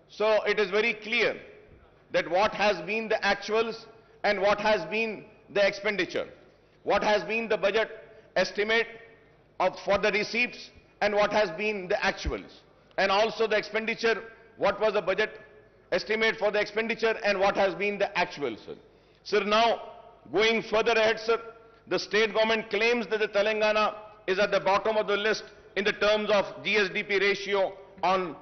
so it is very clear that what has been the actuals and what has been the expenditure, what has been the budget estimate for the receipts and what has been the actuals, and also the expenditure, what was the budget estimate for the expenditure and what has been the actuals, sir. Sir, now, going further ahead, sir, the state government claims that the Telangana is at the bottom of the list in the terms of GSDP ratio on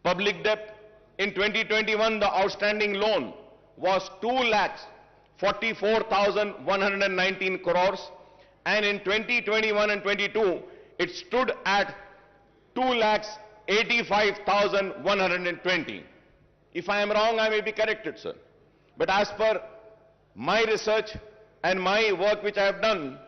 public debt. In 2021, the outstanding loan was 2,44,119 crores, and in 2021 and 22, it stood at 2,85,120. If I am wrong, I may be corrected, sir. But as per my research and my work which I have done,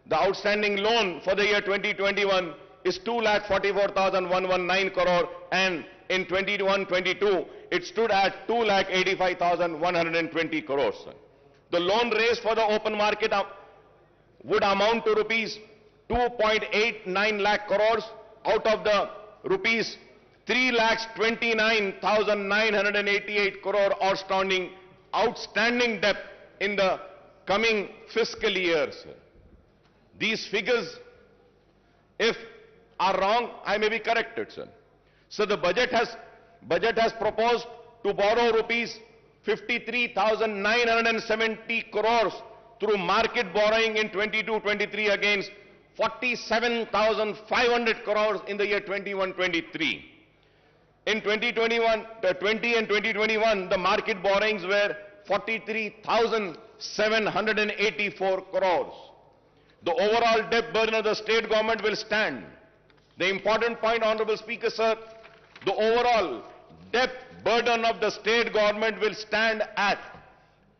the outstanding loan for the year 2021 is 2,44,119 crore, and in 21-22, it stood at 2,85,120 crores, sir. The loan raised for the open market would amount to rupees 2.89 lakh crores out of the rupees 3,29,988 crore outstanding debt in the coming fiscal year, sir. These figures, if are wrong, I may be corrected, sir. So the budget has proposed to borrow rupees 53,970 crores through market borrowing in 22-23 against 47,500 crores in the year 21-23. In 2021, 20 and 2021, the market borrowings were 43,784 crores. The overall debt burden of the state government will stand. The important point, Honorable Speaker, sir, the overall debt burden of the state government will stand at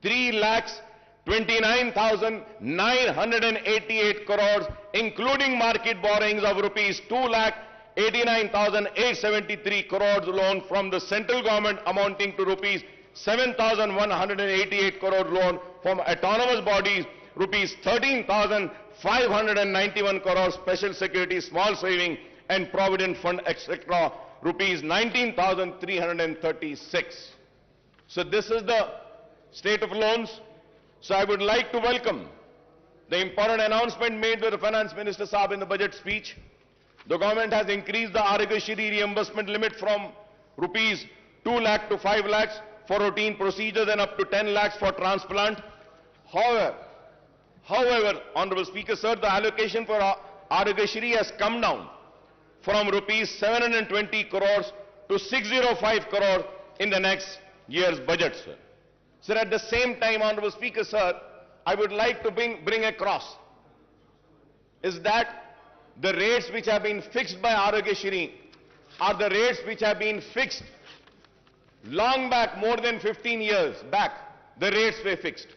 3,29,988 crores, including market borrowings of rupees 2,89,873 crores loan from the central government amounting to rupees 7,188 crore loan from autonomous bodies, rupees 13,591 crores special security, small saving and provident fund, etc., rupees 19,336. So this is the state of loans. So I would like to welcome the important announcement made by the Finance Minister Saab in the budget speech. The government has increased the Arogashri reimbursement limit from rupees 2 lakh to 5 lakhs for routine procedures and up to 10 lakhs for transplant. However, Honorable Speaker, sir, the allocation for Arogashri has come down from rupees 720 crores to 605 crores in the next year's budget, sir. Sir, at the same time, Honorable Speaker, sir, I would like to bring across is that the rates which have been fixed by Arogashri are the rates which have been fixed long back, more than 15 years back. The rates were fixed.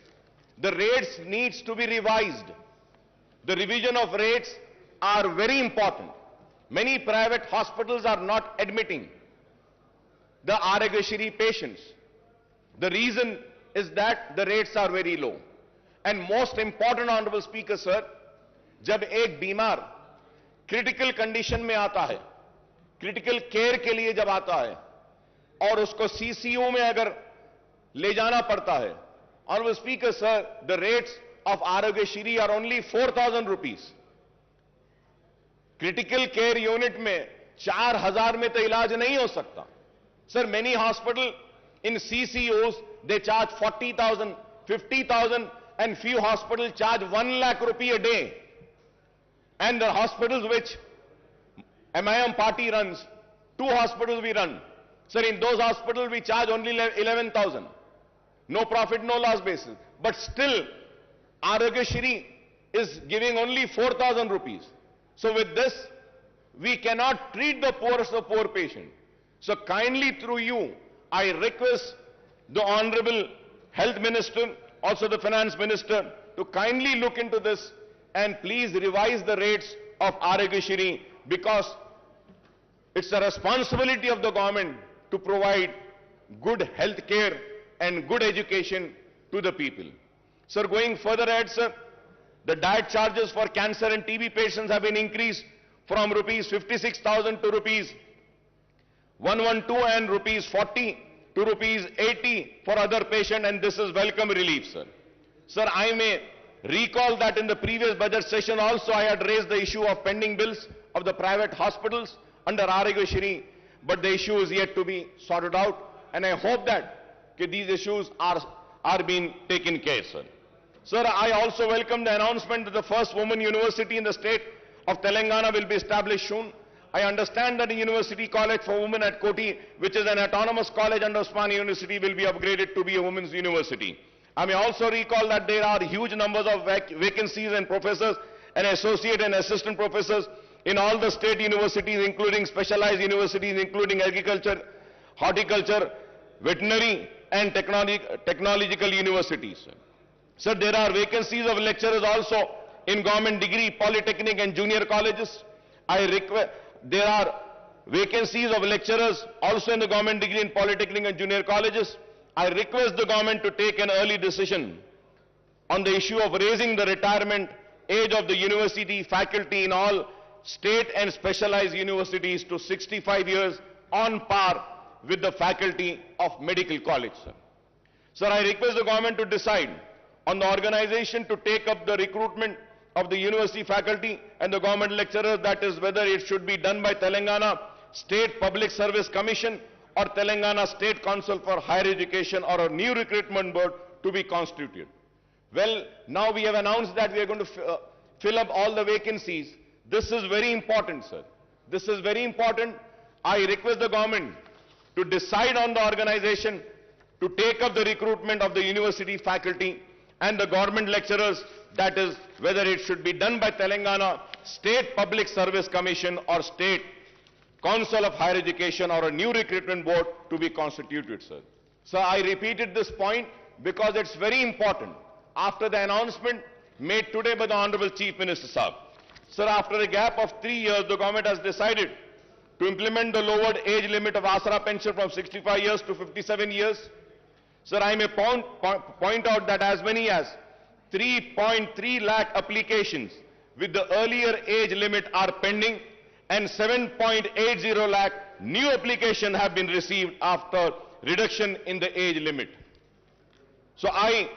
The rates needs to be revised. The revision of rates are very important. Many private hospitals are not admitting the Arogashri patients. The reason is that the rates are very low. And most important, Honorable Speaker, sir, जब एक बीमार critical condition में आता है, critical care के लिए जब आता है और उसको सीसीयू में अगर ले जाना पड़ता है, Honorable Speaker, sir, the rates of Arogashri are only 4,000 rupees. Critical care unit में 4,000 में तो इलाज नहीं हो सकता. Sir, many hospitals in CCUs, they charge 40,000, 50,000, and few hospitals charge 1 lakh rupee a day. And the hospitals which MIM party runs, 2 hospitals we run. Sir, in those hospitals we charge only 11,000. No profit, no loss basis. But still, Arogashri is giving only 4,000 rupees. So with this, we cannot treat the poorest of poor patient. So kindly through you, I request the Honorable Health Minister, also the Finance Minister, to kindly look into this and please revise the rates of Arogashri, because it's the responsibility of the government to provide good health care and good education to the people. Sir, going further ahead, sir, the diet charges for cancer and TB patients have been increased from rupees 56,000 to rupees 112 and rupees 40 to rupees 80 for other patients, and this is welcome relief, sir. Sir, I may recall that in the previous budget session also I had raised the issue of pending bills of the private hospitals under Arogashri, but the issue is yet to be sorted out, and I hope that these issues are being taken care, sir. Sir, I also welcome the announcement that the first women university in the state of Telangana will be established soon. I understand that the University College for Women at Koti, which is an autonomous college under Osmania University, will be upgraded to be a women's university. I may also recall that there are huge numbers of vacancies and professors and associate and assistant professors in all the state universities, including specialized universities, including agriculture, horticulture, veterinary and technological universities. Sir, there are vacancies of lecturers also in government degree, polytechnic and junior colleges. There are vacancies of lecturers also in the government degree in polytechnic and junior colleges. I request the government to take an early decision on the issue of raising the retirement age of the university faculty in all state and specialized universities to 65 years on par with the faculty of medical college. Sir, I request the government to decide on the organization to take up the recruitment of the university faculty and the government lecturers, that is whether it should be done by Telangana State Public Service Commission or Telangana State Council for Higher Education or a new recruitment board to be constituted. Well, now we have announced that we are going to fill up all the vacancies. This is very important, sir. This is very important. I request the government to decide on the organization to take up the recruitment of the university faculty and the government lecturers, that is whether it should be done by Telangana State Public Service Commission or State Council of Higher Education or a new recruitment board to be constituted, sir. So I repeated this point because it's very important after the announcement made today by the Honorable Chief Minister Sahab. Sir, after a gap of 3 years, the government has decided to implement the lowered age limit of Asra pension from 65 years to 57 years. Sir, I may point out that as many as 3.3 lakh applications with the earlier age limit are pending and 7.80 lakh new applications have been received after reduction in the age limit. So I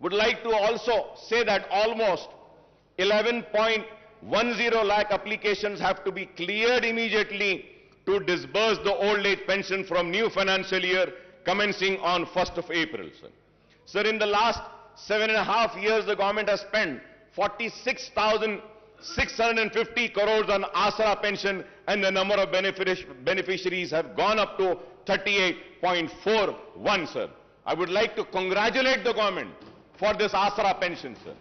would like to also say that almost 11.10 lakh applications have to be cleared immediately to disburse the old age pension from new financial year commencing on 1st of April. Sir, in the last 7.5 years, the government has spent 46,650 crores on Asra pension and the number of beneficiaries have gone up to 38.41, sir. I would like to congratulate the government for this Asra pension, sir.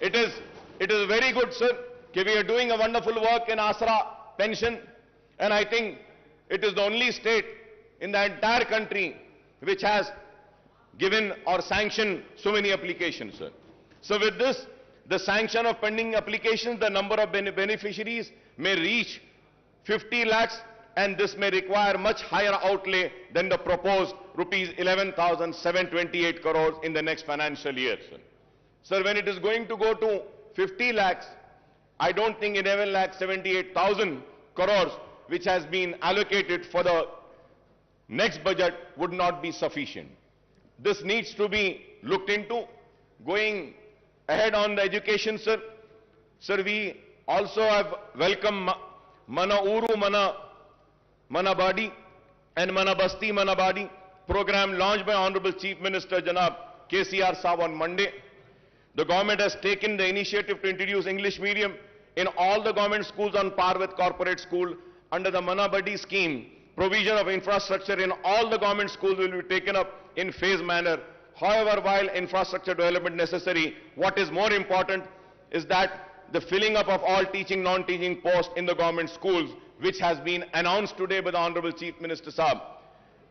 It is very good, sir, that we are doing a wonderful work in Asra pension, and I think it is the only state in the entire country which has given or sanctioned so many applications, sir. So with this, the sanction of pending applications, the number of beneficiaries may reach 50 lakhs, and this may require much higher outlay than the proposed rupees 11,728 crores in the next financial year, sir. Sir, when it is going to go to 50 lakhs, I don't think 11,78,000 crores which has been allocated for the next budget would not be sufficient. This needs to be looked into. Going ahead on the education, sir. Sir, we also have welcomed Mana Uru Mana Badi and Mana Basti Mana Badi program launched by Honorable Chief Minister Janab KCR Sahab on Monday. The government has taken the initiative to introduce English medium in all the government schools on par with corporate school. Under the Mana Badi scheme, provision of infrastructure in all the government schools will be taken up in phased manner. However, while infrastructure development necessary, what is more important is that the filling up of all teaching, non-teaching posts in the government schools, which has been announced today by the Honorable Chief Minister Sahab.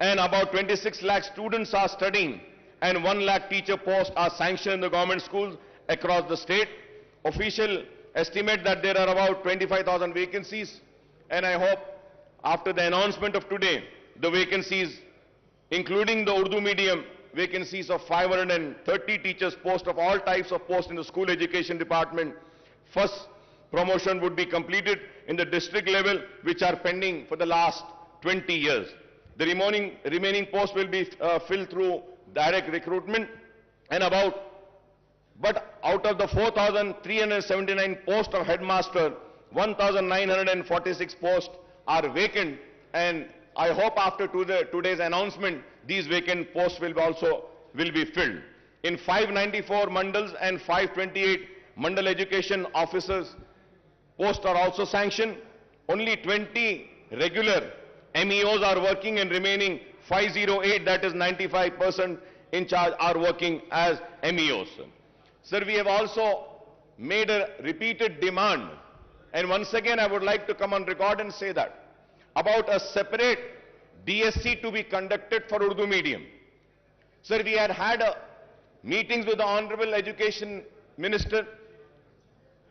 And about 26 lakh students are studying and 1 lakh teacher posts are sanctioned in the government schools across the state. Official estimate that there are about 25,000 vacancies, and I hope after the announcement of today, the vacancies, including the Urdu medium vacancies of 530 teachers posts of all types of posts in the school education department, first promotion would be completed in the district level, which are pending for the last 20 years. The remaining posts will be filled through direct recruitment, and but out of the 4,379 posts of headmaster, 1,946 posts are vacant, and I hope after today's announcement, these vacant posts will be filled. In 594 mandals and 528 mandal education officers, posts are also sanctioned. Only 20 regular MEOs are working and remaining 508, that is 95% in charge, are working as MEOs. Sir, we have also made a repeated demand, and once again I would like to come on record and say that, about a separate DSC to be conducted for Urdu medium. Sir, we had meetings with the Honorable Education Minister,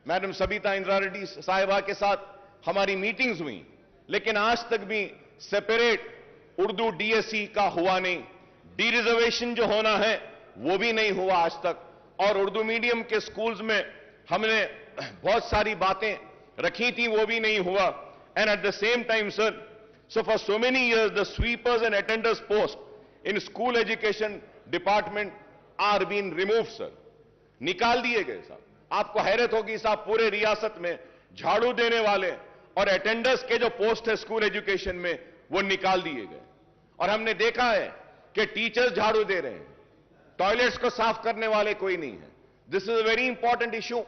Madam Sabita Indra Reddy साहिबा के साथ हमारी meetings हुई, लेकिन आज तक भी separate Urdu DSC का हुआ नहीं। डी रिजर्वेशन जो होना है वो भी नहीं हुआ आज तक, और उर्दू मीडियम के स्कूल्स में हमने बहुत सारी बातें रखी थी, वो भी नहीं हुआ। And at the same time sir, so for so many years the sweepers and attenders post in school education department are being removed sir, निकाल दिए गए साहब। आपको हैरत होगी साहब, पूरे रियासत में झाड़ू देने वाले और अटेंडर्स के जो पोस्ट है स्कूल एजुकेशन में वो निकाल दिए गए, और हमने देखा है कि टीचर्स झाड़ू दे रहे हैं, टॉयलेट्स को साफ करने वाले कोई नहीं है। This is a very important issue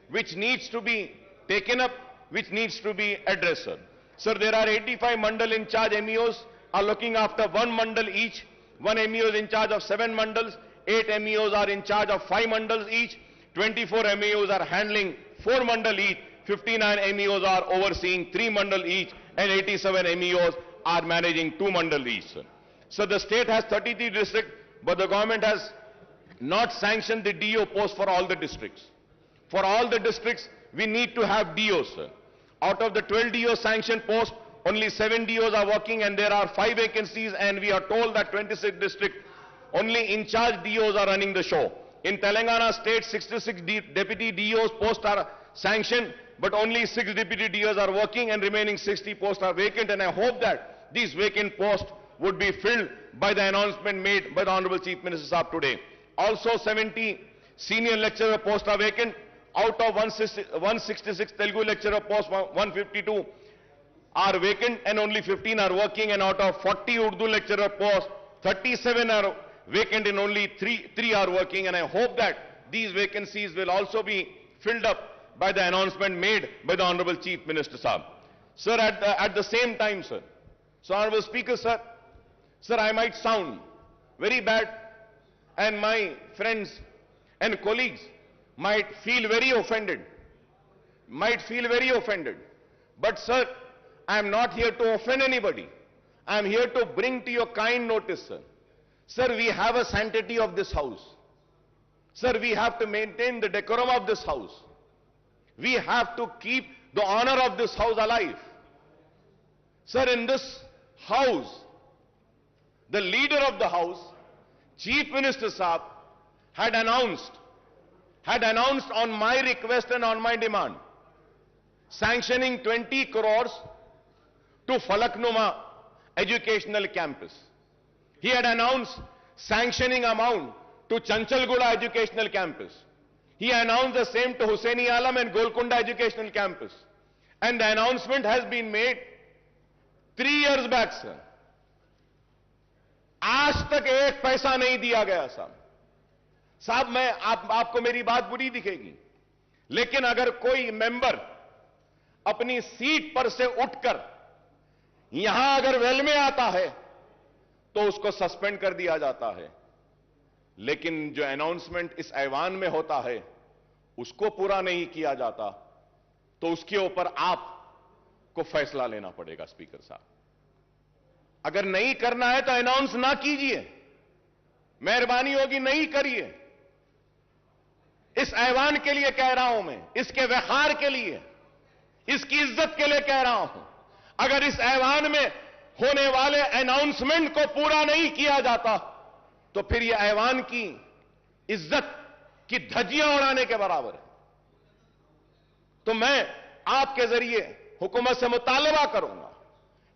which needs to be taken up, which needs to be addressed sir. Sir, there are 85 mandal in charge MEOs are looking after one mandal each, one MEO is in charge of 7 mandals, 8 MEOs are in charge of 5 mandals each, 24 MEOs are handling 4 mandal each, 59 MEOs are overseeing 3 mandal each, and 87 MEOs are managing 2 mandal each sir. So the state has 33 districts, but the government has not sanctioned the DO post for all the districts. For all the districts, we need to have DOs, sir. Out of the 12 DO sanctioned posts, only 7 DOs are working, and there are 5 vacancies, and we are told that 26 districts, only in-charge DOs are running the show. In Telangana state, 66 deputy DOs posts are sanctioned, but only 6 deputy DOs are working, and remaining 60 posts are vacant, and I hope that these vacant posts would be filled by the announcement made by the Honorable Chief Minister Sahab today. Also, 70 senior lecturer posts are vacant. Out of 166 Telugu lecturer posts, 152 are vacant and only 15 are working, and out of 40 Urdu lecturer posts, 37 are vacant and only 3 are working, and I hope that these vacancies will also be filled up by the announcement made by the Honorable Chief Minister Sahab. Sir, at the same time, sir, so Honorable Speaker, sir, I might sound very bad, and my friends and colleagues might feel very offended, but sir, I am not here to offend anybody. I am here to bring to your kind notice, sir. Sir, we have a sanctity of this house. Sir, we have to maintain the decorum of this house. We have to keep the honor of this house alive. Sir, in this house, the leader of the house, Chief Minister Sahab, had announced on my request and on my demand, sanctioning 20 crores to Falaknuma Educational Campus. He had announced sanctioning amount to Chanchalguda Educational Campus. He announced the same to Hussaini Alam and Golconda Educational Campus. And the announcement has been made 3 years back, sir. आज तक एक पैसा नहीं दिया गया साहब। मैं आपको मेरी बात बुरी दिखेगी, लेकिन अगर कोई मेंबर अपनी सीट पर से उठकर यहां अगर वेल में आता है तो उसको सस्पेंड कर दिया जाता है, लेकिन जो अनाउंसमेंट इस ऐवान में होता है उसको पूरा नहीं किया जाता तो उसके ऊपर आपको फैसला लेना पड़ेगा स्पीकर साहब। अगर नहीं करना है तो अनाउंस ना कीजिए, मेहरबानी होगी नहीं करिए। इस ऐवान के लिए कह रहा हूं मैं, इसके वखार के लिए, इसकी इज्जत के लिए कह रहा हूं। अगर इस ऐवान में होने वाले अनाउंसमेंट को पूरा नहीं किया जाता तो फिर यह ऐवान की इज्जत की धज्जियां उड़ाने के बराबर है। तो मैं आपके जरिए हुकूमत से मुतालबा करूंगा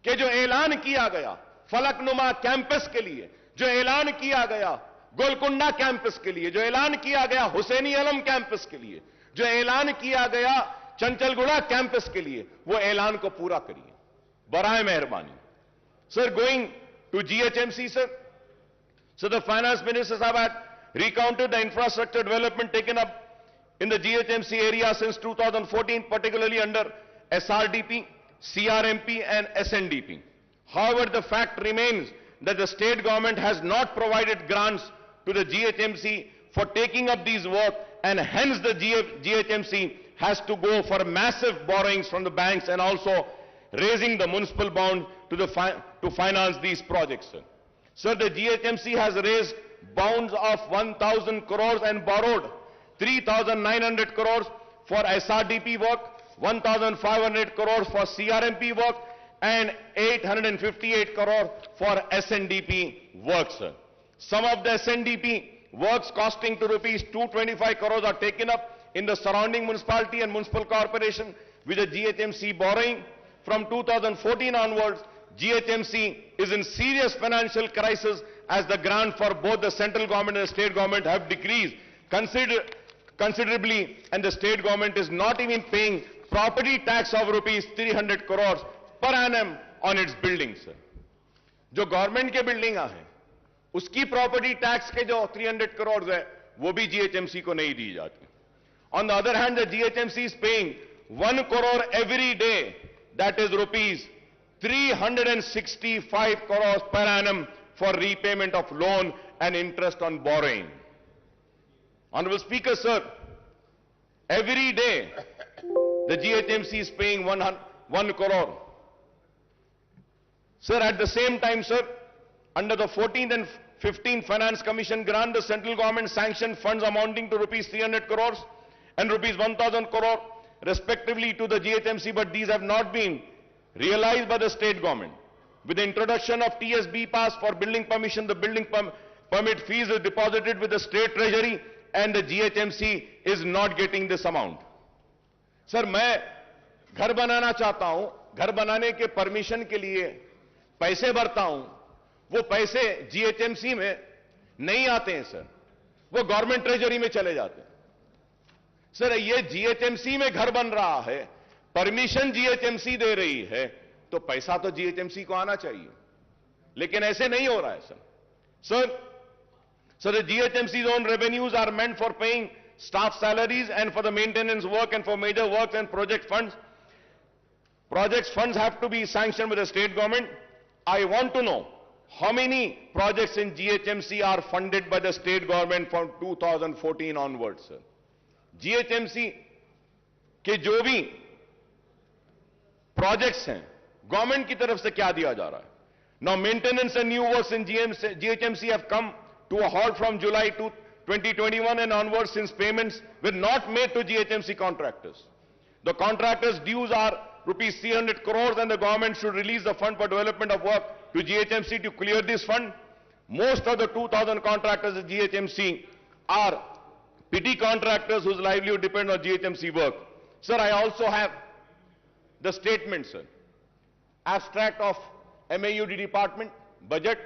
कि जो ऐलान किया गया फलकनुमा कैंपस के लिए, जो ऐलान किया गया गोलकुंडा कैंपस के लिए, जो ऐलान किया गया हुसैनी आलम कैंपस के लिए, जो ऐलान किया गया चंचलगुड़ा कैंपस के लिए, वो ऐलान को पूरा करिए बराए मेहरबानी। Sir, going to GHMC, sir. So the finance minister had recounted the infrastructure development taken up in the GHMC area since 2014, particularly under SRDP, CRMP and SNDP. However, the fact remains that the state government has not provided grants to the GHMC for taking up these work, and hence the GHMC has to go for massive borrowings from the banks and also raising the municipal bond to finance these projects. Sir, the GHMC has raised bonds of 1,000 crores and borrowed 3,900 crores for SRDP work, 1,500 crores for CRMP work, and 858 crores for SNDP work, sir. Some of the SNDP works costing to rupees 225 crores are taken up in the surrounding municipality and municipal corporation with the GHMC borrowing. From 2014 onwards, GHMC is in serious financial crisis as the grant for both the central government and the state government have decreased considerably, and the state government is not even paying property tax of rupees 300 crores per annum on its buildings. जो government के building है उसकी property tax के जो 300 करोड़ है वो भी GHMC को नहीं दी जाती. On the other hand, the GHMC is paying 1 crore every day, that is rupees 365 crores per annum for repayment of loan and interest on borrowing. Honorable Speaker, sir, every day the GHMC is paying 1 crore. Sir, at the same time, sir, under the 14th and 15th Finance Commission grant, the central government sanctioned funds amounting to rupees 300 crores and rupees 1,000 crore respectively to the GHMC, but these have not been realized by the state government. With the introduction of TSB pass for building permission, the building permit fees is deposited with the state treasury and the GHMC is not getting this amount. Sir, मैं घर बनाना चाहता हूं, घर बनाने के permission के लिए पैसे भरता हूं, वो पैसे जीएचएमसी में नहीं आते हैं सर, वो गवर्नमेंट ट्रेजरी में चले जाते हैं. सर, ये जीएचएमसी में घर बन रहा है, परमिशन जीएचएमसी दे रही है, तो पैसा तो जीएचएमसी को आना चाहिए, लेकिन ऐसे नहीं हो रहा है sir. So the GHMC's own revenues are meant for paying staff salaries and for the maintenance work and for major works and project funds. Projects funds have to be sanctioned by the state government. I want to know how many projects in GHMC are funded by the state government from 2014 onwards, sir. GHMC के जो भी projects हैं, government की तरफ से क्या दिया जा रहा है? Now maintenance and new works in GHMC have come to a halt from July 2021 and onwards, since payments were not made to GHMC contractors. The contractors' dues are rupees 300 crores and the government should release the fund for development of work to GHMC to clear this fund. Most of the 2,000 contractors at GHMC are petty contractors whose livelihood depends on GHMC work. Sir, I also have the statement, sir. Abstract of MAUD department budget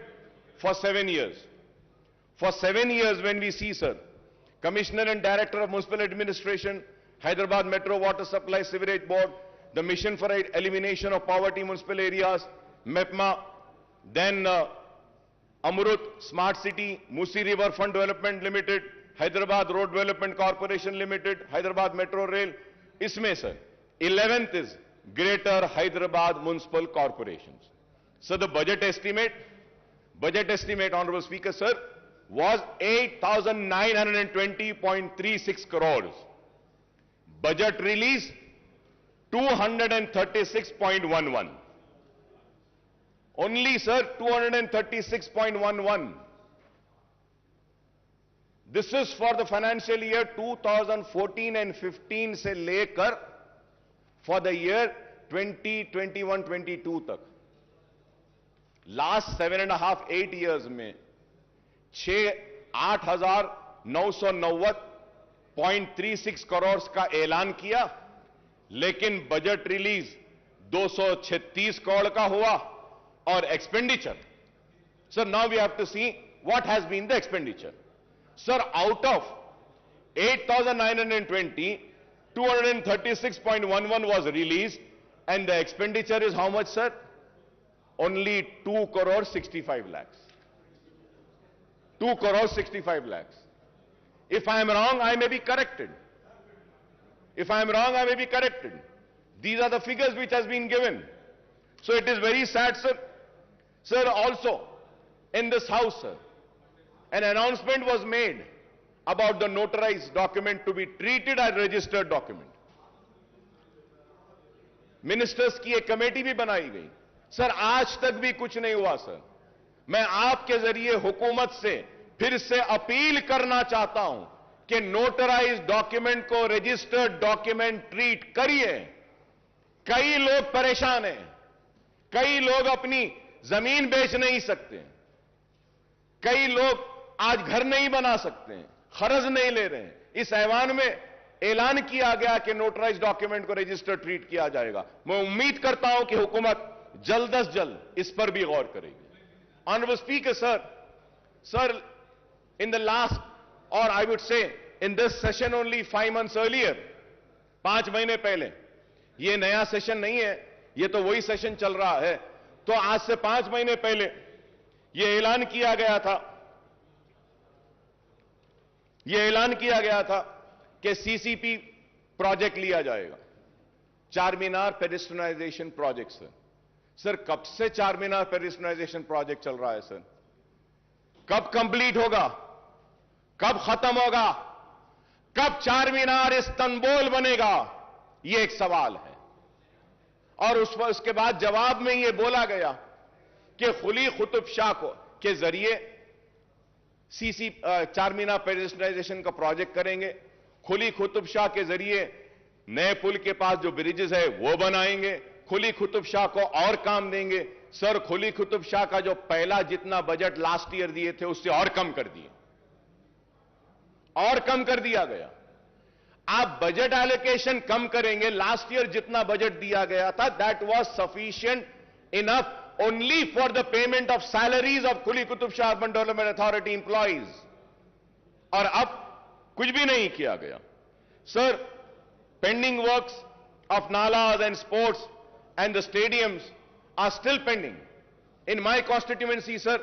for 7 years. For 7 years, when we see, sir, Commissioner and Director of Municipal Administration, Hyderabad Metro Water Supply Sewerage Board, the Mission for Elimination of Poverty Municipal Areas, MEPMA, then Amrut Smart City, Musi River Fund Development Limited, Hyderabad Road Development Corporation Limited, Hyderabad Metro Rail. Isme, sir, 11th is Greater Hyderabad Municipal Corporations. So the budget estimate, Honorable Speaker, sir, was 8,920.36 crores. Budget release, 236.11. Only, sir, 236.11. This is for the financial year 2014 and 15 se lekar for the year 2021-22 tak. Last 7.5-8 years में 8,990.36 करोड़ का ऐलान किया, लेकिन budget release 236 crore का हुआ और expenditure. Sir, now we have to see what has been the expenditure. Sir, out of 8,920, 236.11 was released and the expenditure is how much, sir? Only 2 crore 65 lakhs. 2 crore 65 lakhs. If I am wrong, I may be corrected. If I am wrong, I may be corrected. These are the figures which has been given. So it is very sad, sir. Sir, also, in this house, sir, an announcement was made about the notarized document to be treated as registered document. Ministers की एक committee भी बनाई गई. Sir, आज तक भी कुछ नहीं हुआ. सर, मैं आपके जरिए हुकूमत से फिर से अपील करना चाहता हूं कि नोटराइज्ड डॉक्यूमेंट को रजिस्टर्ड डॉक्यूमेंट ट्रीट करिए. कई लोग परेशान हैं, कई लोग अपनी जमीन बेच नहीं सकते, कई लोग आज घर नहीं बना सकते हैं, खर्च नहीं ले रहे हैं. इस ऐवान में ऐलान किया गया कि नोटराइज डॉक्यूमेंट को रजिस्टर ट्रीट किया जाएगा. मैं उम्मीद करता हूं कि हुकूमत जल्द अज जल्द इस पर भी गौर करेगी. Honourable speaker sir, in the last, और I would say in this session only 5 months earlier, 5 महीने पहले, ये नया सेशन नहीं है, ये तो वही सेशन चल रहा है. तो आज से 5 महीने पहले ये ऐलान किया गया था कि सीसीपी प्रोजेक्ट लिया जाएगा, चार मीनार पेडेस्ट्रियनाइजेशन प्रोजेक्ट. सर, कब से चार मीनार पेडेस्ट्रियनाइजेशन प्रोजेक्ट चल रहा है? सर, कब कंप्लीट होगा, कब खत्म होगा, कब चार मीनार इस्तांबुल बनेगा? यह एक सवाल है. और उसके बाद जवाब में यह बोला गया कि कुली कुतुब शाह के जरिए चार मीनार पेडेस्ट्रियनाइजेशन का प्रोजेक्ट करेंगे, कुली कुतुब शाह के जरिए नए पुल के पास जो ब्रिजेस है वो बनाएंगे, कुली कुतुब शाह को और काम देंगे. सर, कुली कुतुब शाह का जो पहला जितना बजट लास्ट ईयर दिए थे उससे और कम कर दिया गया. आप बजट एलोकेशन कम करेंगे. लास्ट ईयर जितना बजट दिया गया था, that was sufficient enough only for the payment of salaries of Kuli Qutub Shah Urban Development Authority employees. और अब कुछ भी नहीं किया गया. Sir, pending works of nalas and sports and the stadiums are still pending. In my constituency, sir,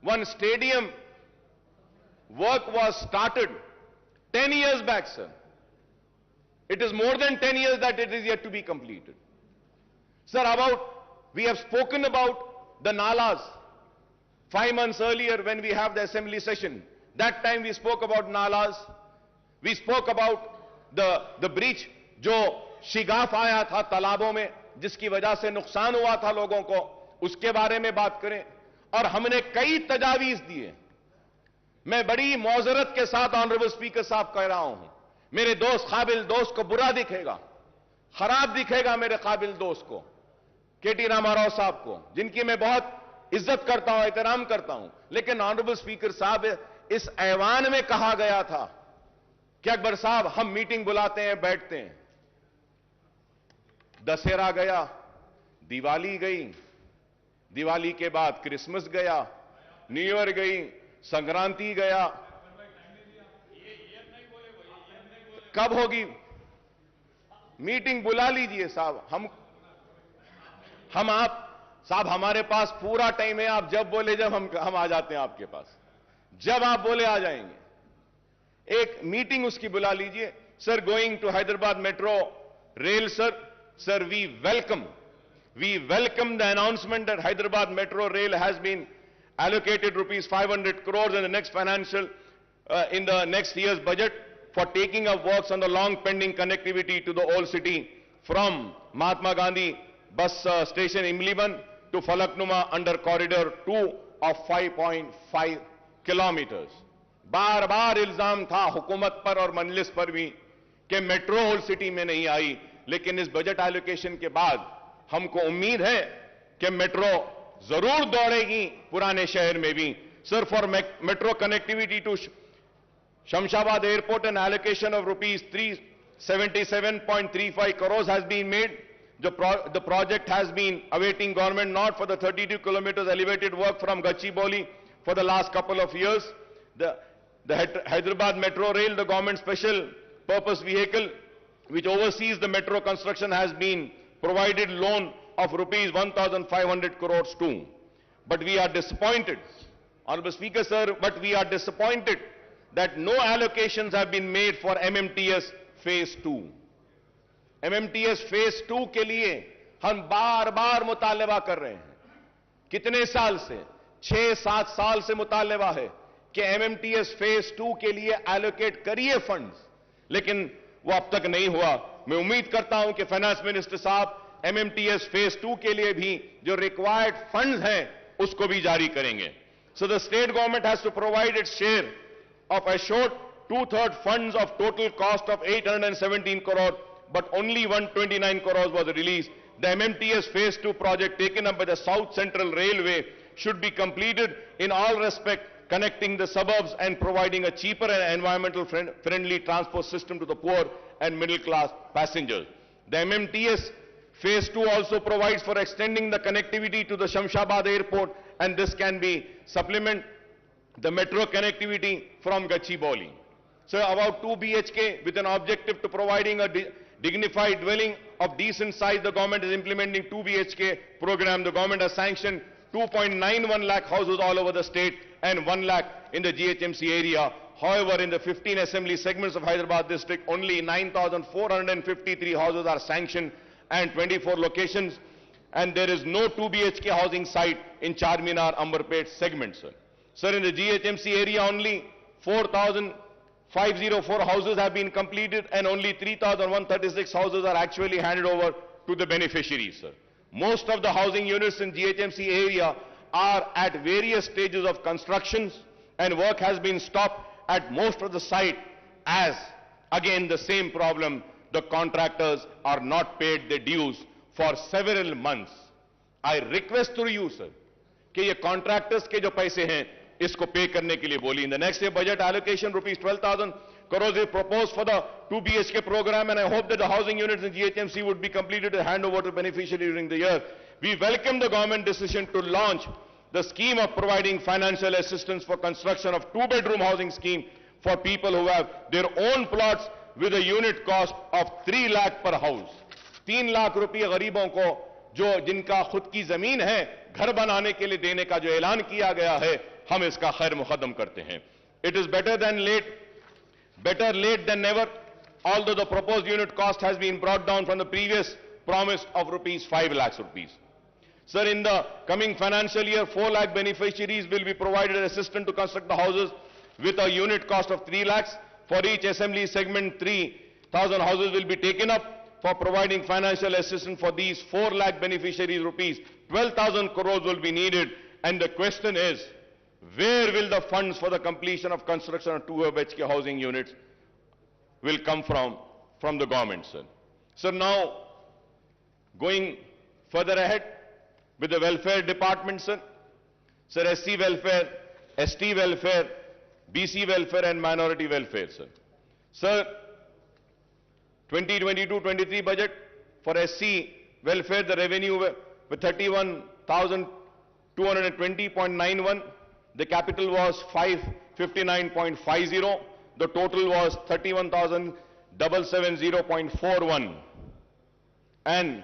one stadium work was started 10 years back, sir. It is more than 10 years that it is yet to be completed. Sir, we have spoken about the nalas 5 months earlier when we have the assembly session. That time we spoke about nalas. We spoke about the breach जो शिगाफ आया था तालाबों में, जिसकी वजह से नुकसान हुआ था लोगों को, उसके बारे में बात करें. और हमने कई तजावीज दिए. मैं बड़ी मौजरत के साथ ऑनरेबल स्पीकर साहब कह रहा हूं, मेरे दोस्त, काबिल दोस्त को बुरा दिखेगा, खराब दिखेगा मेरे काबिल दोस्त को, केटी रामाराव साहब को, जिनकी मैं बहुत इज्जत करता हूं, एहतराम करता हूं. लेकिन ऑनरेबल स्पीकर साहब, इस ऐवान में कहा गया था कि अकबर साहब हम मीटिंग बुलाते हैं, बैठते हैं. दशहरा गया, दिवाली गई, दिवाली के बाद क्रिसमस गया, न्यू ईयर गई, संक्रांति गया. कब होगी मीटिंग? बुला लीजिए साहब. आप साहब, हमारे पास पूरा टाइम है. आप जब बोले, जब हम आ जाते हैं आपके पास. जब आप बोले आ जाएंगे. एक मीटिंग उसकी बुला लीजिए. Sir, going to Hyderabad metro rail, sir, we welcome the announcement that Hyderabad Metro Rail has been allocated rupees 500 crores in the next in the next year's budget for taking up works on the long pending connectivity to the old city from Mahatma Gandhi bus station Imliban to Falaknuma under corridor 2 of 5.5 kilometers. बार बार इल्जाम था हुकूमत पर और मजलिस पर भी कि metro old city में नहीं आई, लेकिन इस बजट एलोकेशन के बाद हमको उम्मीद है कि मेट्रो जरूर दौड़ेगी पुराने शहर में भी. Sir, for metro connectivity to Shamshabad airport an allocation of rupees 377.35 crores has been made. The project has been awaiting government nod for the 32 kilometers elevated work from Gachibowli for the last couple of years. The Hyderabad Metro Rail, the government special purpose vehicle which oversees the metro construction, has been provided loan of rupees 1,500 crores too. But we are disappointed, Honorable Speaker, sir, but we are disappointed that no allocations have been made for MMTS Phase 2. MMTS phase 2 के लिए हम बार बार मुतालबा कर रहे हैं। कितने साल से? 6-7 साल से मुतालबा है कि एमएमटीएस फेज 2 के लिए एलोकेट करिए फंड्स, लेकिन वो अब तक नहीं हुआ। मैं उम्मीद करता हूं कि फाइनेंस मिनिस्टर साहब एमएमटीएस फेज 2 के लिए भी जो रिक्वायर्ड फंड्स हैं उसको भी जारी करेंगे। So the state government has to provide its share of assured 2/3 funds of total cost of 817 crore, but only 129 crores was released. The MMTS Phase 2 project taken up by the South Central Railway should be completed in all respect, connecting the suburbs and providing a cheaper and environmental friendly transport system to the poor and middle class passengers. The MMTS Phase 2 also provides for extending the connectivity to the Shamshabad airport, and this can be supplement the metro connectivity from Gachibowli. So about 2 BHK with an objective to providing a dignified dwelling of decent size, the government is implementing 2 BHK program. The government has sanctioned 2.91 lakh houses all over the state and 1 lakh in the GHMC area. However, in the 15 assembly segments of Hyderabad district, only 9,453 houses are sanctioned and 24 locations, and there is no 2 BHK housing site in Charminar, Amberpet segment, sir. Sir, in the GHMC area only 4,504 houses have been completed and only 3,136 houses are actually handed over to the beneficiaries, sir. Most of the housing units in GHMC area are at various stages of constructions and work has been stopped at most of the site, as again the same problem, the contractors are not paid their dues for several months. I request to you, sir, कि ये contractors के जो पैसे हैं इसको पे करने के लिए बोली. In the next year budget allocation rupees 12,000 crores is proposed for the 2 BHK program, and I hope that the housing units in GHMC would be completed to hand over to beneficiaries during the year. We welcome the government decision to launch the scheme of providing financial assistance for construction of 2-bedroom housing scheme for people who have their own plots with a unit cost of 3 lakh per house. 3 lakh रुपये गरीबों को जो जिनका खुद की जमीन है घर बनाने के लिए देने का जो ऐलान किया गया है, हम इसका खैर मुकदम करते हैं. It is better late than never, although the proposed unit cost has been brought down from the previous promise of rupees 5 lakhs rupees. Sir, in the coming financial year, 4 lakh beneficiaries will be provided assistance to construct the houses with a unit cost of 3 lakhs. For each assembly segment, 3,000 houses will be taken up. For providing financial assistance for these 4 lakh beneficiaries rupees, 12,000 crores will be needed. And the question is, where will the funds for the completion of construction of 2 BHK housing units will come from the government, sir? Sir, now going further ahead with the welfare department, sir. Sir, SC welfare, ST welfare, BC welfare and minority welfare, sir. Sir, 2022-23 budget for SC welfare, the revenue with 31,220.91. The capital was 559.50. The total was 31,770.41. And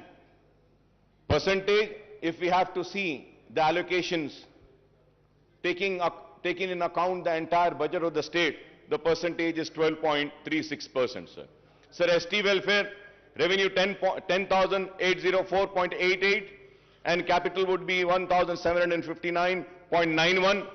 percentage, if we have to see the allocations, taking in account the entire budget of the state, the percentage is 12.36%, sir. Sir, ST welfare, revenue 10,804.88, and capital would be 1,759.91,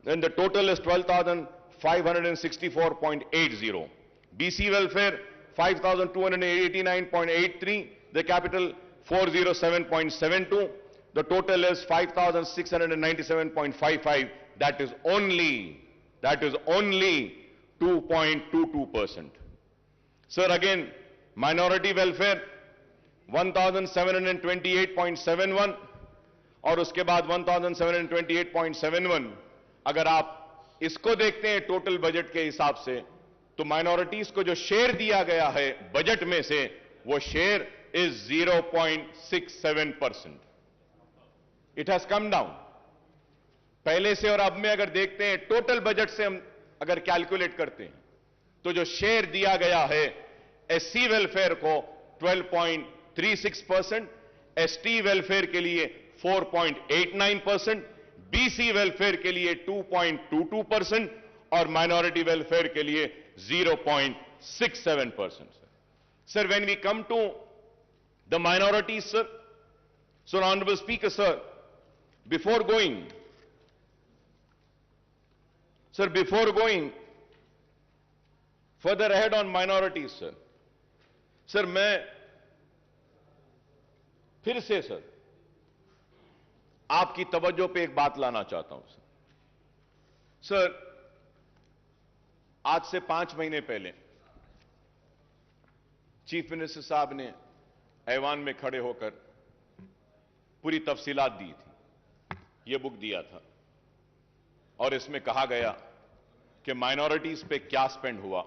then the total is 12,564.80. BC welfare, 5,289.83, the capital 407.72, the total is 5,697.55, that is only 2.22%. Sir, again, minority welfare 1728.71 और उसके बाद 1728.71. अगर आप इसको देखते हैं total budget के हिसाब से, तो माइनॉरिटीज को जो शेयर दिया गया है बजट में से, वो share is 0.67%. It has come down पहले से, और अब में अगर देखते हैं टोटल बजट से हम अगर कैलकुलेट करते हैं, तो जो शेयर दिया गया है एससी वेलफेयर को 12.36%, एसटी वेलफेयर के लिए 4.89%, बीसी वेलफेयर के लिए 2.22% और माइनॉरिटी वेलफेयर के लिए 0.67%. Sir, when we come to The minorities, sir. So, Honorable Speaker, sir, before going further ahead on minorities, sir, मैं फिर से सर आपकी तवज्जो पे एक बात लाना चाहता हूं सर। आज से 5 महीने पहले चीफ मिनिस्टर साहब ने ऐवान में खड़े होकर पूरी तफसीलात दी थी, यह बुक दिया था और इसमें कहा गया कि माइनॉरिटीज पे क्या स्पेंड हुआ।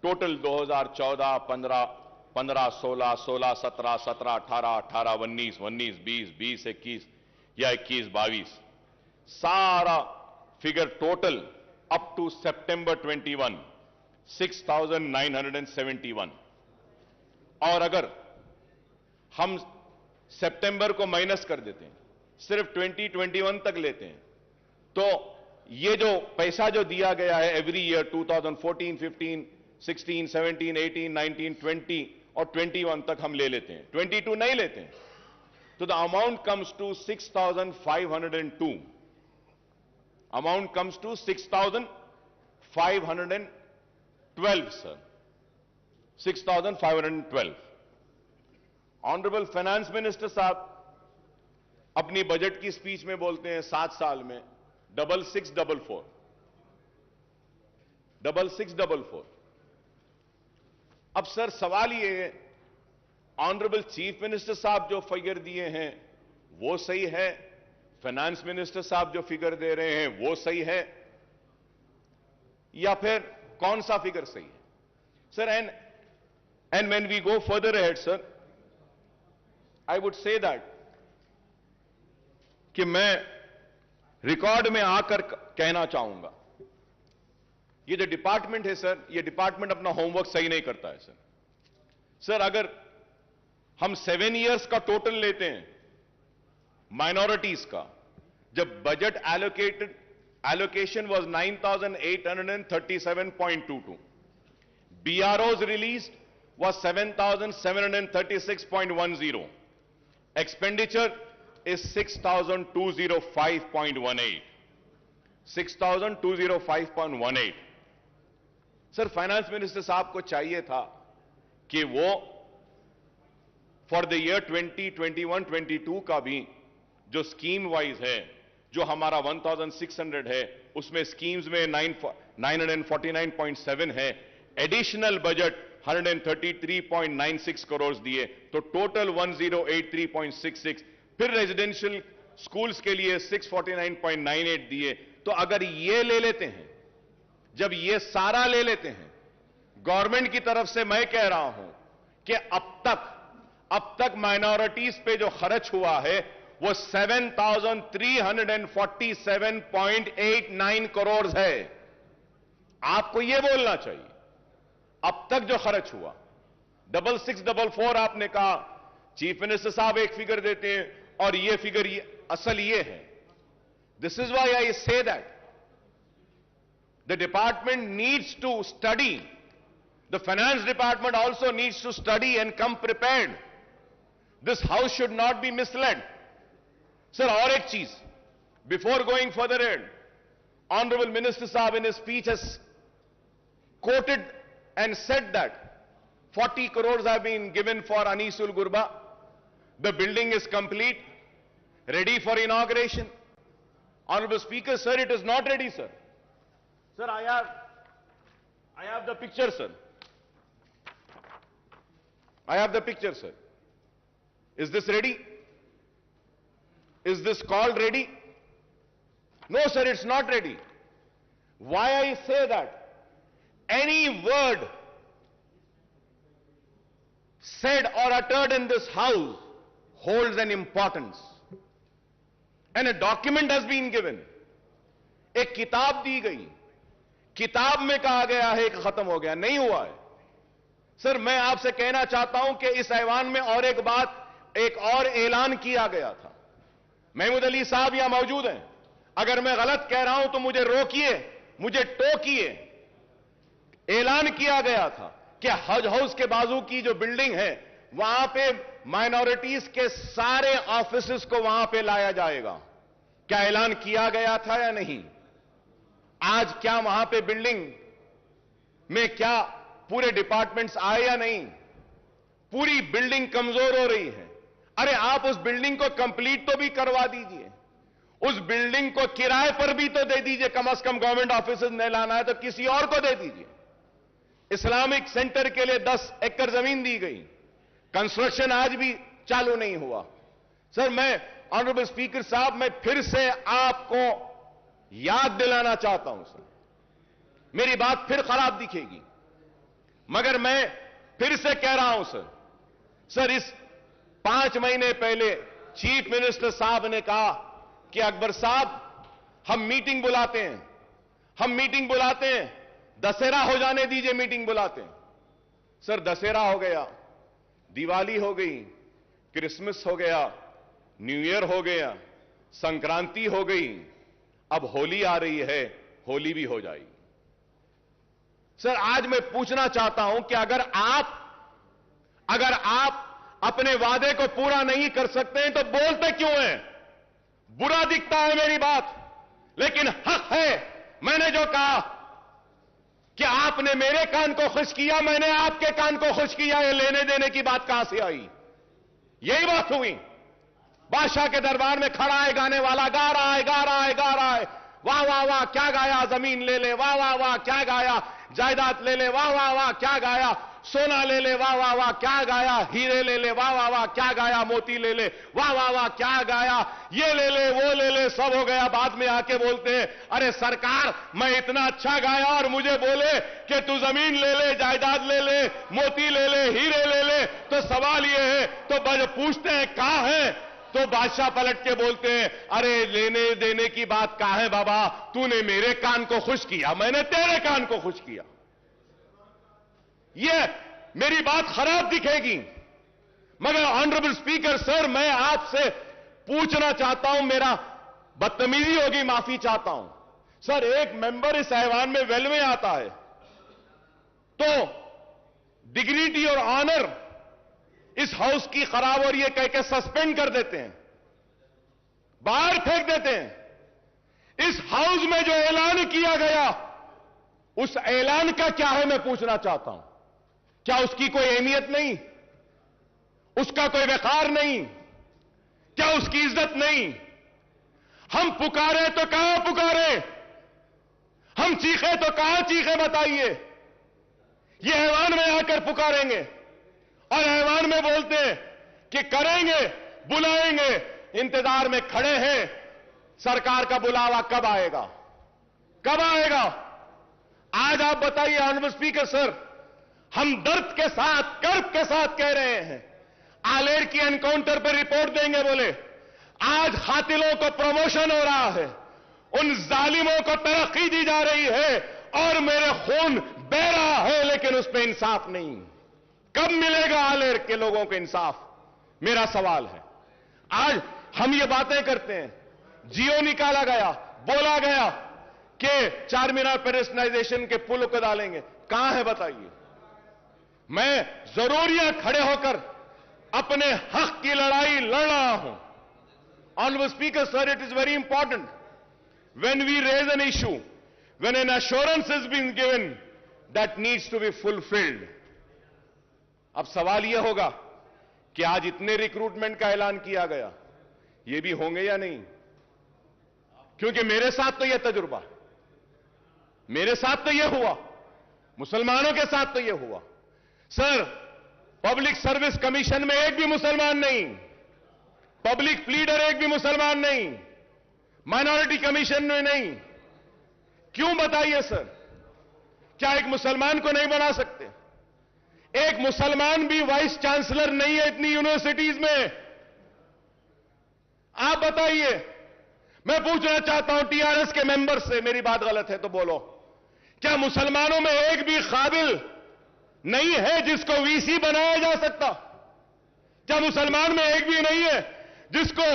टोटल 2014, 15, 16, 16, 17, 17, 18, 18, 19, 19, 20, 20, 21 या 21, 22 सारा फिगर टोटल अप टू सितंबर 21 6,971। और अगर हम सितंबर को माइनस कर देते हैं, सिर्फ 2021 तक लेते हैं, तो ये जो पैसा जो दिया गया है एवरी ईयर 2014, 15, 16, 17, 18, 19, 20 और 21 तक हम ले लेते हैं, 22 नहीं लेते हैं, तो the amount comes to 6,502। Amount comes to 6,512 sir, 6,512। Honourable finance minister साहब अपनी बजट की स्पीच में बोलते हैं 7 साल में 6644, 6644। अब सर सवाल ये है, ऑनरेबल चीफ मिनिस्टर साहब जो फिगर दिए हैं वो सही है, फाइनेंस मिनिस्टर साहब जो फिगर दे रहे हैं वो सही है, या फिर कौन सा फिगर सही है sir? And when we go further ahead sir, I would say that कि मैं रिकॉर्ड में आकर कहना चाहूंगा, ये जो डिपार्टमेंट है सर, ये डिपार्टमेंट अपना होमवर्क सही नहीं करता है सर। सर अगर हम 7 इयर्स का टोटल लेते हैं माइनॉरिटीज का, जब budget allocation was 9,837.22, BROs released was 7,736.10, expenditure is 6,205.18, 6,205.18। Sir finance minister साहब को चाहिए था कि वो फॉर द ईयर 2021-22 का भी जो स्कीम वाइज है, जो हमारा 1,600 है, उसमें स्कीम्स में 949.7 है, एडिशनल बजट 133.96 करोड़ दिए, तो टोटल 1083.66। फिर रेजिडेंशियल स्कूल्स के लिए 649.98 दिए। तो अगर ये ले लेते हैं, जब ये सारा ले लेते हैं, गवर्नमेंट की तरफ से मैं कह रहा हूं कि अब तक माइनॉरिटीज पे जो खर्च हुआ है वो 7,347.89 करोड़ है। आपको यह बोलना चाहिए अब तक जो खर्च हुआ। 6644 आपने कहा, चीफ मिनिस्टर साहब एक फिगर देते हैं और ये फिगर असल ये है। This is why I say that the department needs to study, the finance department also needs to study and come prepared. This house should not be misled. Sir और एक चीज, before going further add, honourable minister साहब in speech has quoted and said that 40 crores have been given for Anisul Gurba. The building is complete, ready for inauguration. Honorable Speaker, sir, it is not ready, sir. Sir, I have the picture, sir. I have the picture, sir. Is this ready? Is this called ready? No, sir, it's not ready. Why I say that? Any word said or uttered in this house holds an importance. And a document has been given. एक किताब दी गई, किताब में कहा गया है कि खत्म हो गया, नहीं हुआ है। सर मैं आपसे कहना चाहता हूं कि इस ऐवान में और एक बात, एक और ऐलान किया गया था। महमूद अली साहब यहां मौजूद हैं, अगर मैं गलत कह रहा हूं तो मुझे रोकिए, मुझे टोकिए। ऐलान किया गया था कि हज हाउस के बाजू की जो बिल्डिंग है वहां पे माइनॉरिटीज के सारे ऑफिसेस को वहां पे लाया जाएगा। क्या ऐलान किया गया था या नहीं? आज क्या वहां पे बिल्डिंग में क्या पूरे डिपार्टमेंट्स आए या नहीं? पूरी बिल्डिंग कमजोर हो रही है। अरे आप उस बिल्डिंग को कंप्लीट तो भी करवा दीजिए, उस बिल्डिंग को किराए पर भी तो दे दीजिए। कम से कम गवर्नमेंट ऑफिसेज नहीं लाना है तो किसी और को दे दीजिए। इस्लामिक सेंटर के लिए 10 एकड़ जमीन दी गई, कंस्ट्रक्शन आज भी चालू नहीं हुआ। सर, मैं ऑनरेबल स्पीकर साहब, मैं फिर से आपको याद दिलाना चाहता हूं सर, मेरी बात फिर खराब दिखेगी मगर मैं फिर से कह रहा हूं सर, इस 5 महीने पहले चीफ मिनिस्टर साहब ने कहा कि अकबर साहब हम मीटिंग बुलाते हैं, दशहरा हो जाने दीजिए, मीटिंग बुलाते हैं। सर, दशहरा हो गया, दिवाली हो गई, क्रिसमस हो गया, न्यू ईयर हो गया, संक्रांति हो गई, अब होली आ रही है, होली भी हो जाएगी। सर, आज मैं पूछना चाहता हूं कि अगर आप अपने वादे को पूरा नहीं कर सकते हैं तो बोलते क्यों हैं? बुरा दिखता है मेरी बात, लेकिन हक है। मैंने जो कहा कि आपने मेरे कान को खुश किया, मैंने आपके कान को खुश किया, ये लेने देने की बात कहां से आई? यही बात हुई। बादशाह के दरबार में खड़ा है गाने वाला, गा रहा है, वाह वाह वाह क्या गाया, जमीन ले ले, वाह वाह वाह क्या गाया, जायदाद ले ले, वाह वाह वाह क्या गाया, सोना ले ले, वाह वाह वाह क्या गाया, हीरे ले ले, वाह वाह वाह क्या गाया, मोती ले ले, वाह वाह वाह क्या गाया, ये ले ले, वो ले ले, सब हो गया। बाद में आके बोलते हैं, अरे सरकार, मैं इतना अच्छा गाया और मुझे बोले कि तू जमीन ले ले, जायदाद ले ले, मोती ले ले, हीरे ले ले। तो सवाल ये है, तो पूछते हैं कहां है? तो बादशाह पलट के बोलते हैं, अरे लेने देने की बात कहां है बाबा, तूने मेरे कान को खुश किया, मैंने तेरे कान को खुश किया। ये मेरी बात खराब दिखेगी मगर ऑनरेबल स्पीकर सर, मैं आपसे पूछना चाहता हूं, मेरा बदतमीजी होगी, माफी चाहता हूं सर। एक मेंबर इस ऐवान में वेल में आता है तो डिग्निटी और ऑनर इस हाउस की खराब और ये कह के सस्पेंड कर देते हैं, बाहर फेंक देते हैं। इस हाउस में जो ऐलान किया गया, उस ऐलान का क्या है, मैं पूछना चाहता हूं। क्या उसकी कोई अहमियत नहीं? उसका कोई वकार नहीं? क्या उसकी इज्जत नहीं? हम पुकारे तो कहां पुकारे, हम चीखे तो कहां चीखे, बताइए। ये ऐवान में आकर पुकारेंगे और ऐवान में बोलते हैं कि करेंगे, बुलाएंगे, इंतजार में खड़े हैं। सरकार का बुलावा कब आएगा, कब आएगा? आज आप बताइए ऑनरेबल स्पीकर सर, हम दर्द के साथ, कर्ब के साथ कह रहे हैं, आलेर की एनकाउंटर पर रिपोर्ट देंगे बोले, आज कातिलों को प्रमोशन हो रहा है, उन जालिमों को तरक्की दी जा रही है और मेरे खून बह रहा है, लेकिन उस पर इंसाफ नहीं। कब मिलेगा आलेर के लोगों को इंसाफ, मेरा सवाल है। आज हम ये बातें करते हैं, जियो निकाला गया, बोला गया कि चारमीनार पेडेस्टलाइजेशन के पुल को डालेंगे, कहां है बताइए। मैं जरूर यहां खड़े होकर अपने हक की लड़ाई लड़ रहा हूं। Honourable speaker sir, it is very important when we raise an issue, when an assurance has been given, that needs to be fulfilled. अब सवाल यह होगा कि आज इतने रिक्रूटमेंट का ऐलान किया गया, ये भी होंगे या नहीं? क्योंकि मेरे साथ तो यह तजुर्बा, मेरे साथ तो यह हुआ, मुसलमानों के साथ तो यह हुआ। सर, पब्लिक सर्विस कमीशन में एक भी मुसलमान नहीं, पब्लिक प्लीडर एक भी मुसलमान नहीं, माइनॉरिटी कमीशन में नहीं। क्यों बताइए सर? क्या एक मुसलमान को नहीं बना सकते? एक मुसलमान भी वाइस चांसलर नहीं है इतनी यूनिवर्सिटीज में। आप बताइए। मैं पूछना चाहता हूं टीआरएस के मेंबर से, मेरी बात गलत है तो बोलो, क्या मुसलमानों में एक भी काबिल नहीं है जिसको वीसी बनाया जा सकता? क्या मुसलमान में एक भी नहीं है जिसको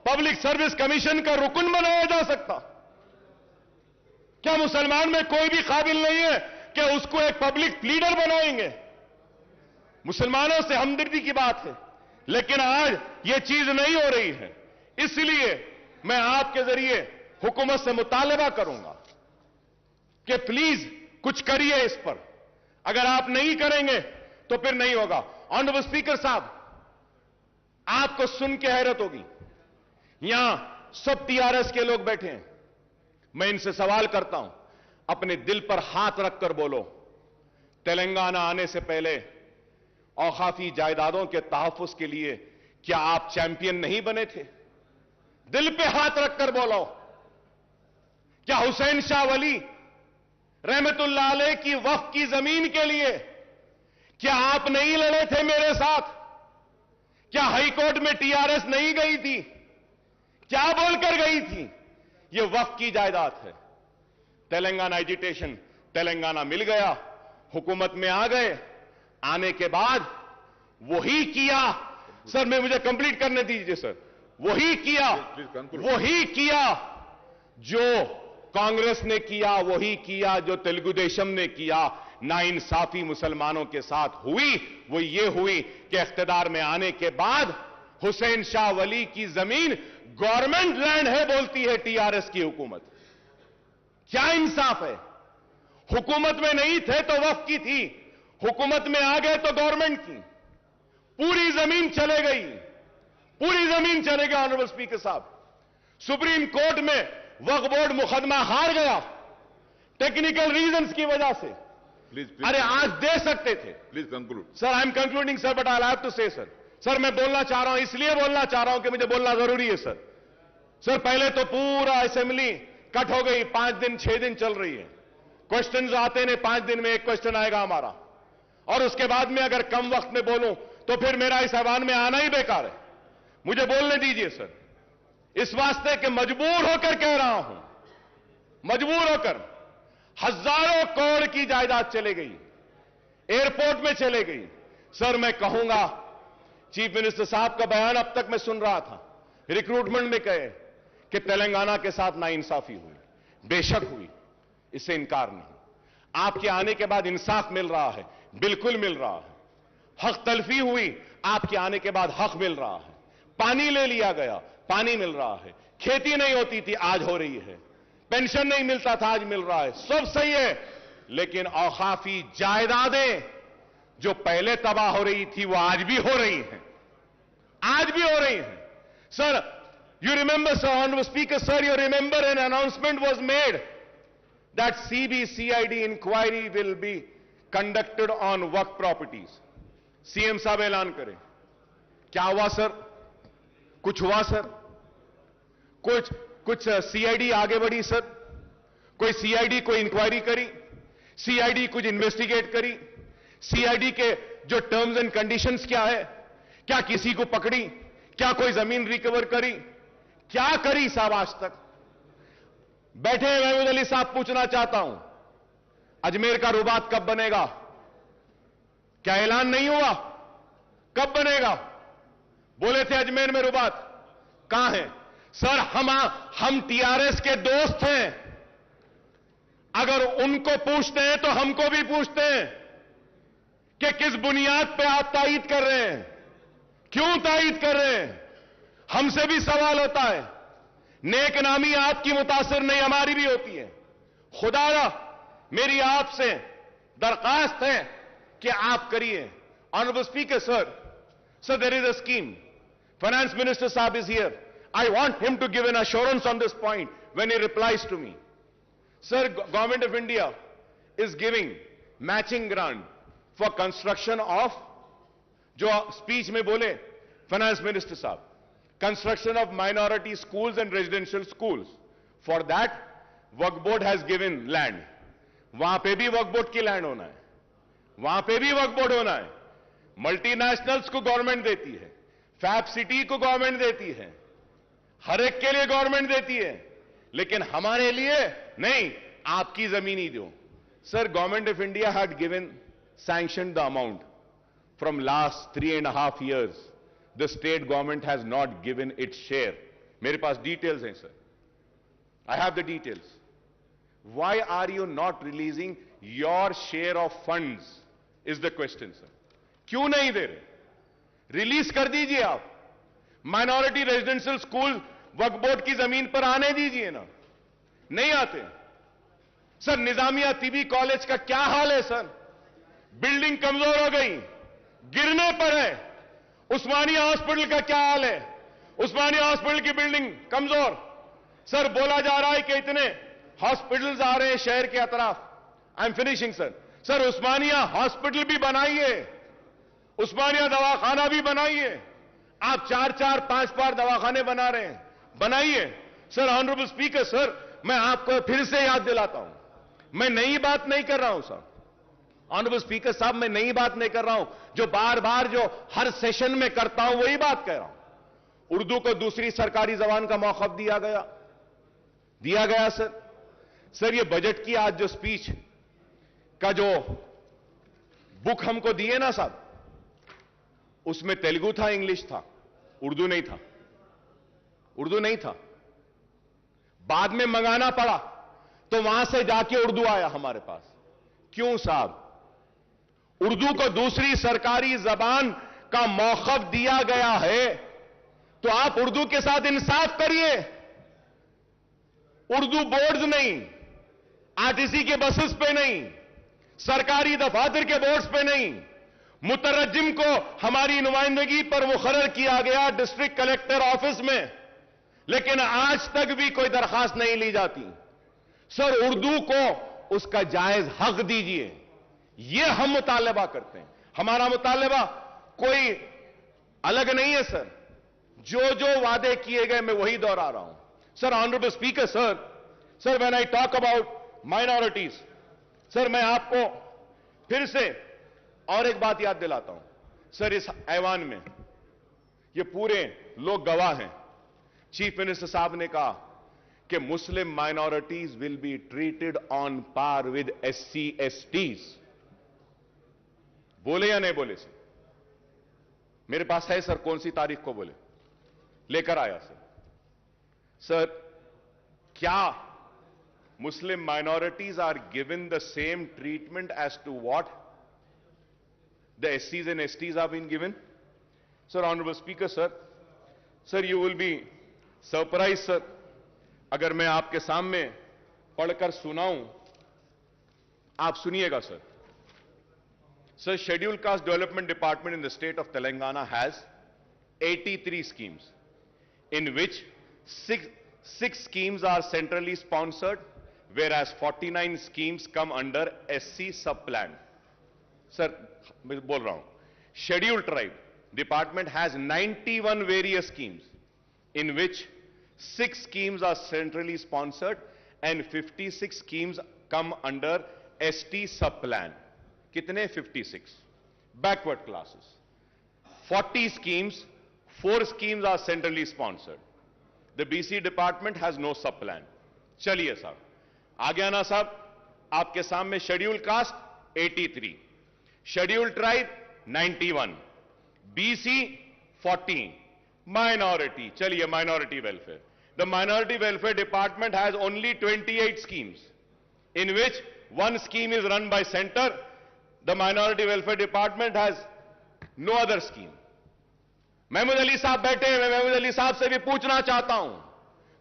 पब्लिक सर्विस कमीशन का रुकन बनाया जा सकता? क्या मुसलमान में कोई भी काबिल नहीं है कि उसको एक पब्लिक लीडर बनाएंगे? मुसलमानों से हमदर्दी की बात है, लेकिन आज ये चीज नहीं हो रही है। इसलिए मैं आपके जरिए हुकूमत से मुतालबा करूंगा कि प्लीज कुछ करिए इस पर। अगर आप नहीं करेंगे तो फिर नहीं होगा। ऑनरेबल स्पीकर साहब, आपको सुन के हैरत होगी, यहां सब टीआरएस के लोग बैठे हैं। मैं इनसे सवाल करता हूं, अपने दिल पर हाथ रखकर बोलो, तेलंगाना आने से पहले औकाफी जायदादों के तहफ्फुज के लिए क्या आप चैंपियन नहीं बने थे? दिल पे हाथ रखकर बोलो, क्या हुसैन शाह वली रहमतुल्लाह अलैह की वक्फ की जमीन के लिए क्या आप नहीं लड़े थे मेरे साथ? क्या हाईकोर्ट में टीआरएस नहीं गई थी? क्या बोलकर गई थी? यह वक्फ की जायदाद है। तेलंगाना एजिटेशन, तेलंगाना मिल गया, हुकूमत में आ गए, आने के बाद वही किया। सर मैं मुझे कंप्लीट करने दीजिए सर। वही किया जो कांग्रेस ने किया, वही किया जो तेलुगु देशम ने किया। नाइंसाफी मुसलमानों के साथ हुई, वो ये हुई कि इख्तिदार में आने के बाद हुसैन शाह वली की जमीन गवर्नमेंट लैंड है बोलती है टीआरएस की हुकूमत। क्या इंसाफ है? हुकूमत में नहीं थे तो वक्फ की थी, हुकूमत में आ गए तो गवर्नमेंट की। पूरी जमीन चले गई, पूरी जमीन चले गई। ऑनरेबल स्पीकर साहब, सुप्रीम कोर्ट में वक्फ बोर्ड मुकदमा हार गया टेक्निकल रीजंस की वजह से। प्लीज अरे आज दे सकते थे। Please conclude sir I am concluding sir, but I have to say sir. Sir मैं बोलना चाह रहा हूं, इसलिए बोलना चाह रहा हूं कि मुझे बोलना जरूरी है सर। सर पहले तो पूरा असेंबली कट हो गई, 5 दिन 6 दिन चल रही है। क्वेश्चंस आते ने, 5 दिन में एक क्वेश्चन आएगा हमारा, और उसके बाद में अगर कम वक्त में बोलूं तो फिर मेरा इस ऐवान में आना ही बेकार है। मुझे बोलने दीजिए सर, इस वास्ते कि मजबूर होकर कह रहा हूं, मजबूर होकर। हजारों करोड़ की जायदाद चले गई, एयरपोर्ट में चले गई। सर मैं कहूंगा, चीफ मिनिस्टर साहब का बयान अब तक मैं सुन रहा था, रिक्रूटमेंट में कहे कि तेलंगाना के साथ नाइंसाफी हुई, बेशक हुई, इससे इनकार नहीं। आपके आने के बाद इंसाफ मिल रहा है, बिल्कुल मिल रहा है। हक तलफी हुई, आपके आने के बाद हक मिल रहा है। पानी ले लिया गया, पानी मिल रहा है। खेती नहीं होती थी, आज हो रही है। पेंशन नहीं मिलता था, आज मिल रहा है। सब सही है, लेकिन औकाफी जायदादें जो पहले तबाह हो रही थी वो आज भी हो रही हैं, आज भी हो रही हैं। Sir you remember, sir, honorable speaker, sir, you remember an announcement was made that CBCID inquiry will be conducted on work properties. CM साहब ऐलान करें। क्या हुआ सर? कुछ हुआ सर? कुछ सीआईडी आगे बढ़ी सर? कोई सीआईडी कोई इंक्वायरी करी? सीआईडी कुछ इन्वेस्टिगेट करी? सीआईडी के जो टर्म्स एंड कंडीशंस क्या है? क्या किसी को पकड़ी? क्या कोई जमीन रिकवर करी? क्या करी साहब आज तक? बैठे महमूद अली साहब, पूछना चाहता हूं, अजमेर का रुबात कब बनेगा? क्या ऐलान नहीं हुआ? कब बनेगा? बोले थे अजमेर में रुबात, कहां है? सर हम टीआरएस के दोस्त हैं, अगर उनको पूछते हैं तो हमको भी पूछते हैं कि किस बुनियाद पे आप तायीद कर रहे हैं, क्यों तायीद कर रहे हैं? हमसे भी सवाल होता है। नेक नामी आपकी मुतासिर नहीं, हमारी भी होती है। खुदारा मेरी आपसे दरखास्त है कि आप करिए। Honourable speaker sir there is a scheme, finance minister साहब is here, I want him to give an assurance on this point when he replies to me. Sir government of India is giving matching grant for construction of, जो speech में बोले finance minister साहब, construction of minority schools and residential schools. For that, Waqf Board has given land. वहां पे भी वक्फ board की land होना है, वहां पे भी वक्फ बोर्ड होना है। मल्टीनेशनल्स को गवर्नमेंट देती है, फैब सिटी को गवर्नमेंट देती है, हर एक के लिए गवर्नमेंट देती है, लेकिन हमारे लिए नहीं। आपकी जमीन ही दो। Sir government of India had given sanction the amount from last 3.5 years. The state government has not given its share. मेरे पास details हैं sir. I have the details. Why are you not releasing your share of funds? Is the question, sir. क्यों नहीं दे रहे? Release कर दीजिए आप। Minority residential school वक्फ board की जमीन पर आने दीजिए ना, नहीं आते। सर निजामिया तिबी कॉलेज का क्या हाल है सर? बिल्डिंग कमजोर हो गई, गिरने पर है। उस्मानिया हॉस्पिटल का क्या हाल है? उस्मानिया हॉस्पिटल की बिल्डिंग कमजोर। सर बोला जा रहा है कि इतने हॉस्पिटल्स आ रहे हैं शहर के अतराफ। I am finishing sir. Sir Osmania hospital भी बनाइए, उस्मानिया दवाखाना भी बनाइए। आप 4-4, 5-5 दवाखाने बना रहे हैं, बनाइए। सर ऑनरेबल स्पीकर सर, मैं आपको फिर से याद दिलाता हूं, मैं नई बात नहीं कर रहा हूं सर। ऑनरेबल स्पीकर साहब, मैं नई बात नहीं कर रहा हूं, जो बार बार जो हर सेशन में करता हूं वही बात कह रहा हूं। उर्दू को दूसरी सरकारी जबान का मौका दिया गया सर। सर ये बजट की आज जो स्पीच का जो बुक हमको दिए ना साहब, उसमें तेलुगु था, इंग्लिश था, उर्दू नहीं था। उर्दू नहीं था, बाद में मंगाना पड़ा तो वहां से जाके उर्दू आया हमारे पास। क्यों साहब? उर्दू को दूसरी सरकारी जबान का मौखफ दिया गया है तो आप उर्दू के साथ इंसाफ करिए। उर्दू बोर्ड्स नहीं, आरटीसी के बसेस पे नहीं, सरकारी दफातर के बोर्ड्स पे नहीं, मुतरज्जिम को हमारी नुमाइंदगी पर मुकर्रर किया गया डिस्ट्रिक्ट कलेक्टर ऑफिस में, लेकिन आज तक भी कोई दरखास्त नहीं ली जाती। सर उर्दू को उसका जायज हक दीजिए, यह हम मुतालबा करते हैं। हमारा मुतालबा कोई अलग नहीं है सर, जो जो वादे किए गए मैं वही दोहरा रहा हूं। Sir honourable speaker sir when I talk about minorities, sir मैं आपको फिर से और एक बात याद दिलाता हूं। सर इस ऐवान में ये पूरे लोग गवाह हैं, चीफ मिनिस्टर साहब ने कहा कि Muslim minorities will be treated on par with SC STs। बोले या नहीं बोले सर? मेरे पास है सर, कौन सी तारीख को बोले, लेकर आया सर। सर क्या Muslim minorities are given the same treatment as to what the SCs and STs have been given? Sir, Honorable Speaker, sir, you will be surprised, sir, अगर मैं आपके सामने पढ़कर सुनाऊं, आप सुनिएगा sir. Sir, Scheduled Caste Development Department in the state of Telangana has 83 schemes, in which six schemes are centrally sponsored, whereas 49 schemes come under SC sub-plan. Sir, मैं बोल रहा हूं, Scheduled Tribe Department has 91 various schemes, in which 6 schemes are centrally sponsored and 56 schemes come under ST sub-plan. कितने? 56. Backward classes. 40 schemes, 4 schemes are centrally sponsored. The BC department has no sub-plan. चलिए साहब, आगे आना साहब, आपके सामने Scheduled Caste 83, Scheduled Tribe 91, BC 14, Minority, चलिए Minority Welfare. The Minority Welfare Department has only 28 schemes, in which one scheme is run by center. The Minority Welfare Department has no other scheme. Mahmood Ali साहब बैठे हैं, मैं महमूद अली साहब से भी पूछना चाहता हूं।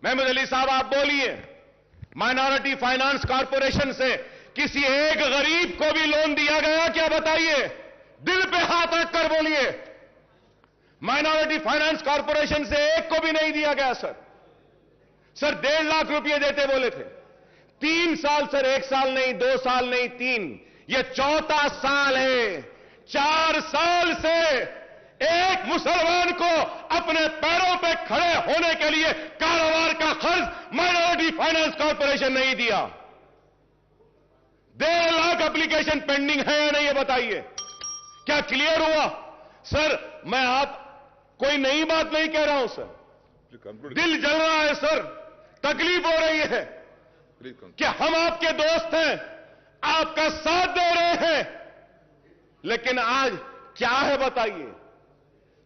महमूद अली साहब आप बोलिए, माइनॉरिटी फाइनेंस कॉर्पोरेशन से किसी एक गरीब को भी लोन दिया गया क्या? बताइए, दिल पे हाथ रखकर बोलिए। माइनॉरिटी फाइनेंस कॉर्पोरेशन से एक को भी नहीं दिया गया सर। सर 1.5 लाख रुपए देते बोले थे, 3 साल सर, 1 साल नहीं, 2 साल नहीं, 3, यह 4था साल है। 4 साल से एक मुसलमान को अपने पैरों पे खड़े होने के लिए कारोबार का खर्च माइनॉरिटी फाइनेंस कॉर्पोरेशन नहीं दिया। 1.5 लाख एप्लीकेशन पेंडिंग है या नहीं, ये बताइए। क्या क्लियर हुआ? सर मैं आप कोई नई बात नहीं कह रहा हूं सर, दिल जल रहा है सर, तकलीफ हो रही है कि हम आपके दोस्त हैं, आपका साथ दे रहे हैं, लेकिन आज क्या है बताइए?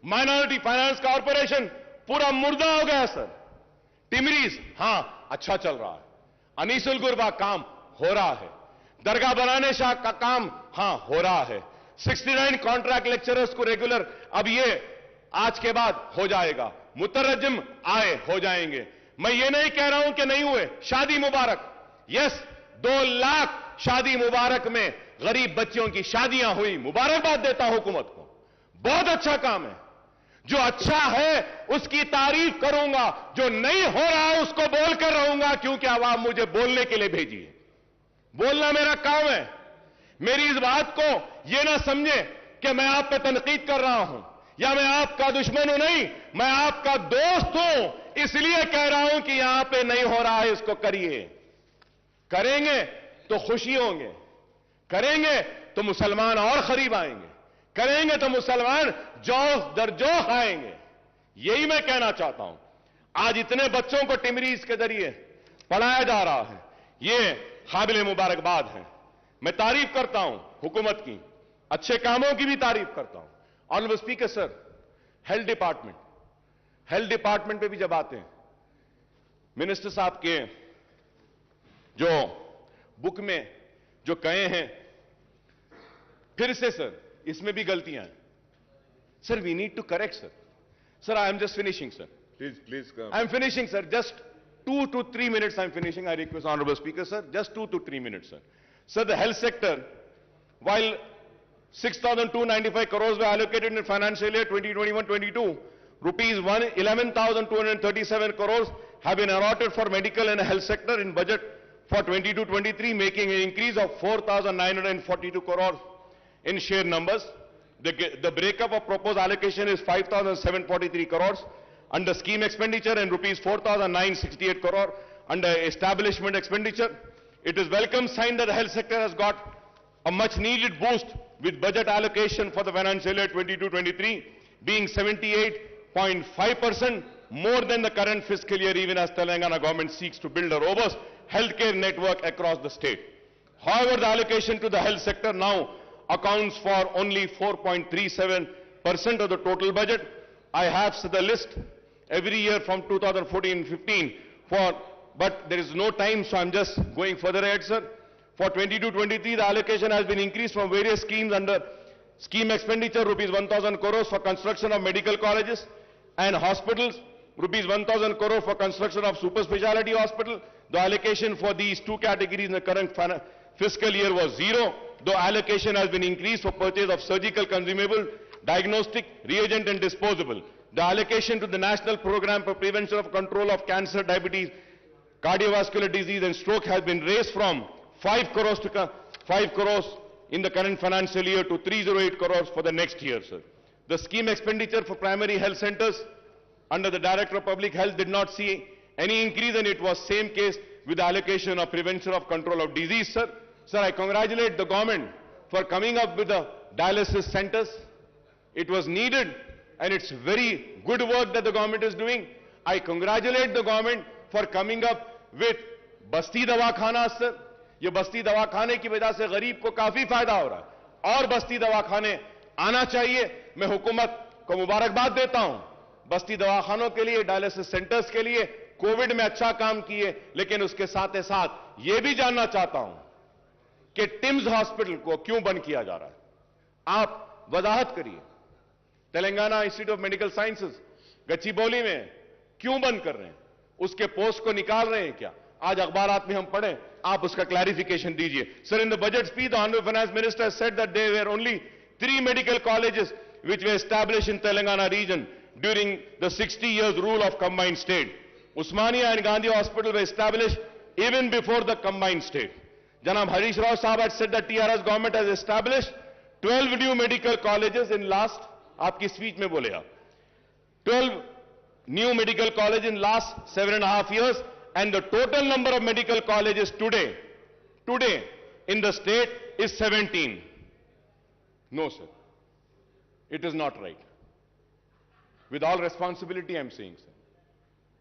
माइनॉरिटी फाइनेंस कॉर्पोरेशन पूरा मुर्दा हो गया सर। टिमरीज हां अच्छा चल रहा है, अनीसुल गुरबा काम हो रहा है, दरगाह बनाने शाह का काम हां हो रहा है, 69 कॉन्ट्रैक्ट लेक्चरर्स को रेगुलर, अब ये आज के बाद हो जाएगा। मुतरजम आए हो जाएंगे। मैं ये नहीं कह रहा हूं कि नहीं हुए। शादी मुबारक, यस, 2 लाख शादी मुबारक में गरीब बच्चियों की शादियां हुई। मुबारकबाद देता हूं हुकूमत को, बहुत अच्छा काम है। जो अच्छा है उसकी तारीफ करूंगा, जो नहीं हो रहा है उसको बोलकर रहूंगा, क्योंकि आवाम मुझे बोलने के लिए भेजी है। बोलना मेरा काम है। मेरी इस बात को यह ना समझे कि मैं आप पे तनकीद कर रहा हूं या मैं आपका दुश्मन हूं। नहीं, मैं आपका दोस्त हूं, इसलिए कह रहा हूं कि यहां पे नहीं हो रहा है, इसको करिए। करेंगे तो खुशी होंगे, करेंगे तो मुसलमान और करीब आएंगे, करेंगे तो मुसलमान जोश दर जोश आएंगे। यही मैं कहना चाहता हूं। आज इतने बच्चों को टिमरीज के जरिए पढ़ाया जा रहा है, ये काबिल मुबारकबाद है। मैं तारीफ करता हूं हुकूमत की, अच्छे कामों की भी तारीफ करता हूं। Honourable speaker sir, health department पे भी जब आते हैं, मिनिस्टर साहब के जो बुक में जो कहे हैं, फिर से सर इसमें भी गलतियां हैं। Sir, we need to correct sir. Sir, I am just finishing sir. Please come. I am finishing, sir. Just 2 to 3 minutes I am finishing. I request Honorable Speaker, sir. Just 2 to 3 minutes, sir. Sir, the health sector, while 6,295 crores were allocated in financial year 2021-22, rupees 11,237 crores have been allotted for medical and health sector in budget for 22-23, making an increase of 4,942 crores in share numbers. The breakup of proposed allocation is 5,743 crores under scheme expenditure and rupees 4,968 crore under establishment expenditure. It is welcome sign that the health sector has got a much needed boost with budget allocation for the financial year 22-23 being 78.5% more than the current fiscal year, even as Telangana government seeks to build a robust healthcare network across the state. However, the allocation to the health sector now accounts for only 4.37% of the total budget. I have the list every year from 2014-15 but there is no time, so I'm just going further ahead, sir. For 22-23, the allocation has been increased from various schemes under scheme expenditure, rupees 1,000 crores for construction of medical colleges and hospitals, rupees 1,000 crores for construction of super speciality hospital. The allocation for these two categories in the current fiscal year was 0, though allocation has been increased for purchase of surgical consumable, diagnostic, reagent and disposable. The allocation to the National Program for Prevention of Control of Cancer, Diabetes, Cardiovascular Disease and Stroke has been raised from 5 crores to 5 crores in the current financial year to 308 crores for the next year, sir. The scheme expenditure for primary health centers under the Director of Public Health did not see any increase, and it was same case with the allocation of prevention of control of disease, sir. Sir, I congratulate the government for coming up with the dialysis centers. It was needed and it's very good work that the government is doing. I congratulate the government for coming up with बस्ती दवाखाना, sir. ये बस्ती दवाखाने की वजह से गरीब को काफी फायदा हो रहा है और बस्ती दवाखाने आना चाहिए। मैं हुकूमत को मुबारकबाद देता हूं बस्ती दवाखानों के लिए, डायलिसिस सेंटर्स के लिए। कोविड में अच्छा काम किए, लेकिन उसके साथ ही साथ यह भी जानना चाहता हूं कि टिम्स हॉस्पिटल को क्यों बंद किया जा रहा है। आप वजाहत करिए। Telangana institute of medical sciences Gachibowli में क्यों बंद कर रहे हैं? उसके पोस्ट को निकाल रहे हैं क्या? आज अखबारात में हम पढ़ें, आप उसका क्लैरिफिकेशन दीजिए। Sir, in the budget speech the honourable finance minister said that there were only 3 medical colleges which were established in Telangana region during the 60 years rule of combined state. Usmania and Gandhi Hospital were established even before the combined state. Janab Harish Rao Sahab had said that TRS government has established 12 new medical colleges in last, आपकी speech में बोले आप, 12 new medical colleges in last 7.5 years, and the total number of medical colleges today in the state is 17. No, sir. It is not right. With all responsibility, I am saying, sir.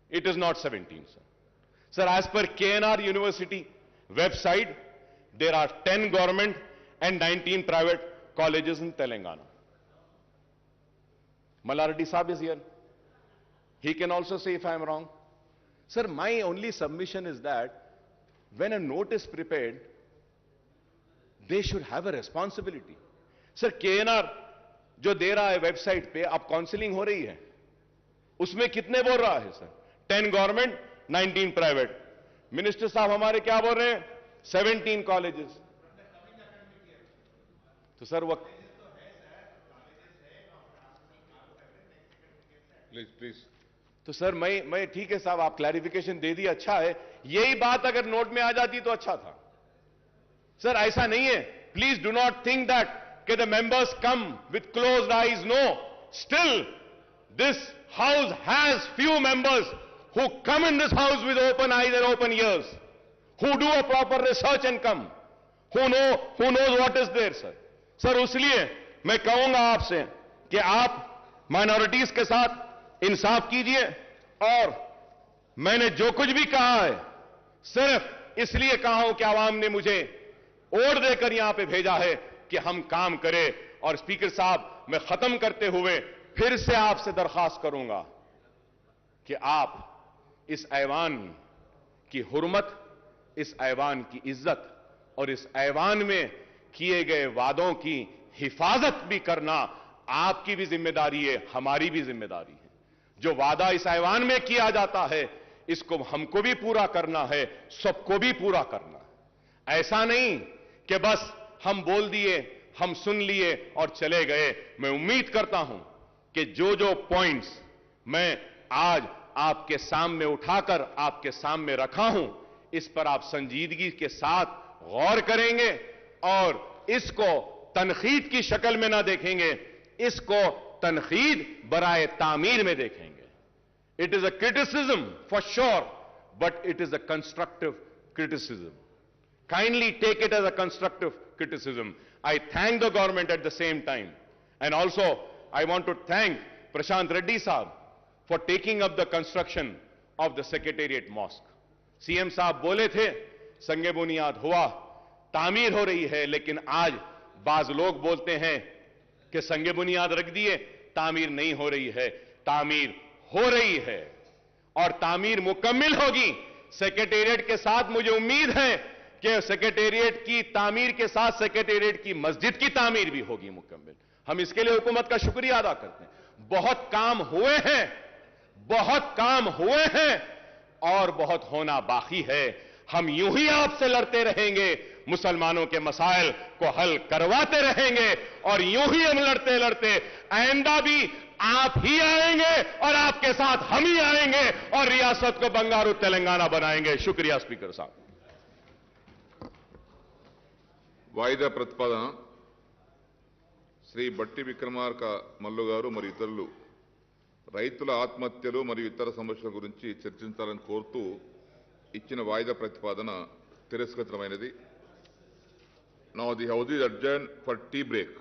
It is not 17, sir. Sir, as per KNR University website, there are 10 government and 19 private colleges in Telangana. Malardi Saab is here. He can also say if I am wrong. Sir, my only submission is that when a note is prepared, they should have a responsibility. Sir KNR जो दे रहा है website पे, अब counselling हो रही है, उसमें कितने बोल रहा है सर? 10 government 19 private. मिनिस्टर साहब हमारे क्या बोल रहे हैं? 17 कॉलेजेस। तो सर वो प्लीज तो सर मैं ठीक है साहब, आप क्लैरिफिकेशन दे दिए, अच्छा है। यही बात अगर नोट में आ जाती तो अच्छा था सर। ऐसा नहीं है, please do not think that कि the members come with closed eyes. No, still this house has few members who come in this house with open eyes and open ears, who do a proper research and come, who knows what is there sir. Sir इसलिए मैं कहूंगा आपसे कि आप minorities के साथ इंसाफ कीजिए, और मैंने जो कुछ भी कहा है सिर्फ इसलिए कहा हूं कि आवाम ने मुझे वोट देकर यहां पे भेजा है कि हम काम करें। और स्पीकर साहब, मैं खत्म करते हुए फिर से आपसे दरखास्त करूंगा कि आप इस ऐवान की हुर्मत, इस ऐवान की इज्जत और इस ऐवान में किए गए वादों की हिफाजत भी करना आपकी भी जिम्मेदारी है, हमारी भी जिम्मेदारी है। जो वादा इस ऐवान में किया जाता है, इसको हमको भी पूरा करना है, सबको भी पूरा करना है। ऐसा नहीं कि बस हम बोल दिए, हम सुन लिए और चले गए। मैं उम्मीद करता हूं कि जो जो पॉइंट्स मैं आज आपके सामने उठाकर आपके सामने रखा हूं, इस पर आप संजीदगी के साथ गौर करेंगे और इसको तनखीद की शक्ल में ना देखेंगे, इसको तनखीद बराए तामीर में देखेंगे। It is a criticism for sure, but it is a constructive criticism. Kindly take it as a constructive criticism. I thank the government at the same time. And also, I want to thank Prashant Reddy Saab for taking up the construction of the Secretariat Mosque. CM साहब बोले थे, संगे बुनियाद हुआ, तामीर हो रही है, लेकिन आज बाज लोग बोलते हैं कि संगे बुनियाद रख दिए, तामीर नहीं हो रही है। तामीर हो रही है और तामीर मुकम्मिल होगी। सेक्रेटेरिएट के साथ मुझे उम्मीद है कि सेक्रेटेरिएट की तामीर के साथ सेक्रेटेरिएट की मस्जिद की तामीर भी होगी मुकम्मिल। हम इसके लिए हुकूमत का शुक्रिया अदा करते हैं। बहुत काम हुए हैं, बहुत काम हुए हैं और बहुत होना बाकी है। हम यूं ही आपसे लड़ते रहेंगे, मुसलमानों के मसाइल को हल करवाते रहेंगे और यूं ही हम लड़ते लड़ते आइंदा भी आप ही आएंगे और आपके साथ हम ही आएंगे और रियासत को बंगारू तेलंगाना बनाएंगे। शुक्रिया स्पीकर साहब। వాయిదా ప్రతిపాదన శ్రీ బట్టి విక్రమార్క మల్లు గారు మరియు ఇతరులు రైతుల ఆత్మహత్యలు మరియు ఇతర సమస్యల గురించి చర్చించాలని కోరుతూ ఇచ్చిన వాయిదా ప్రతిపాదన తిరస్కృతమైనది. Now the house is adjourned for tea break.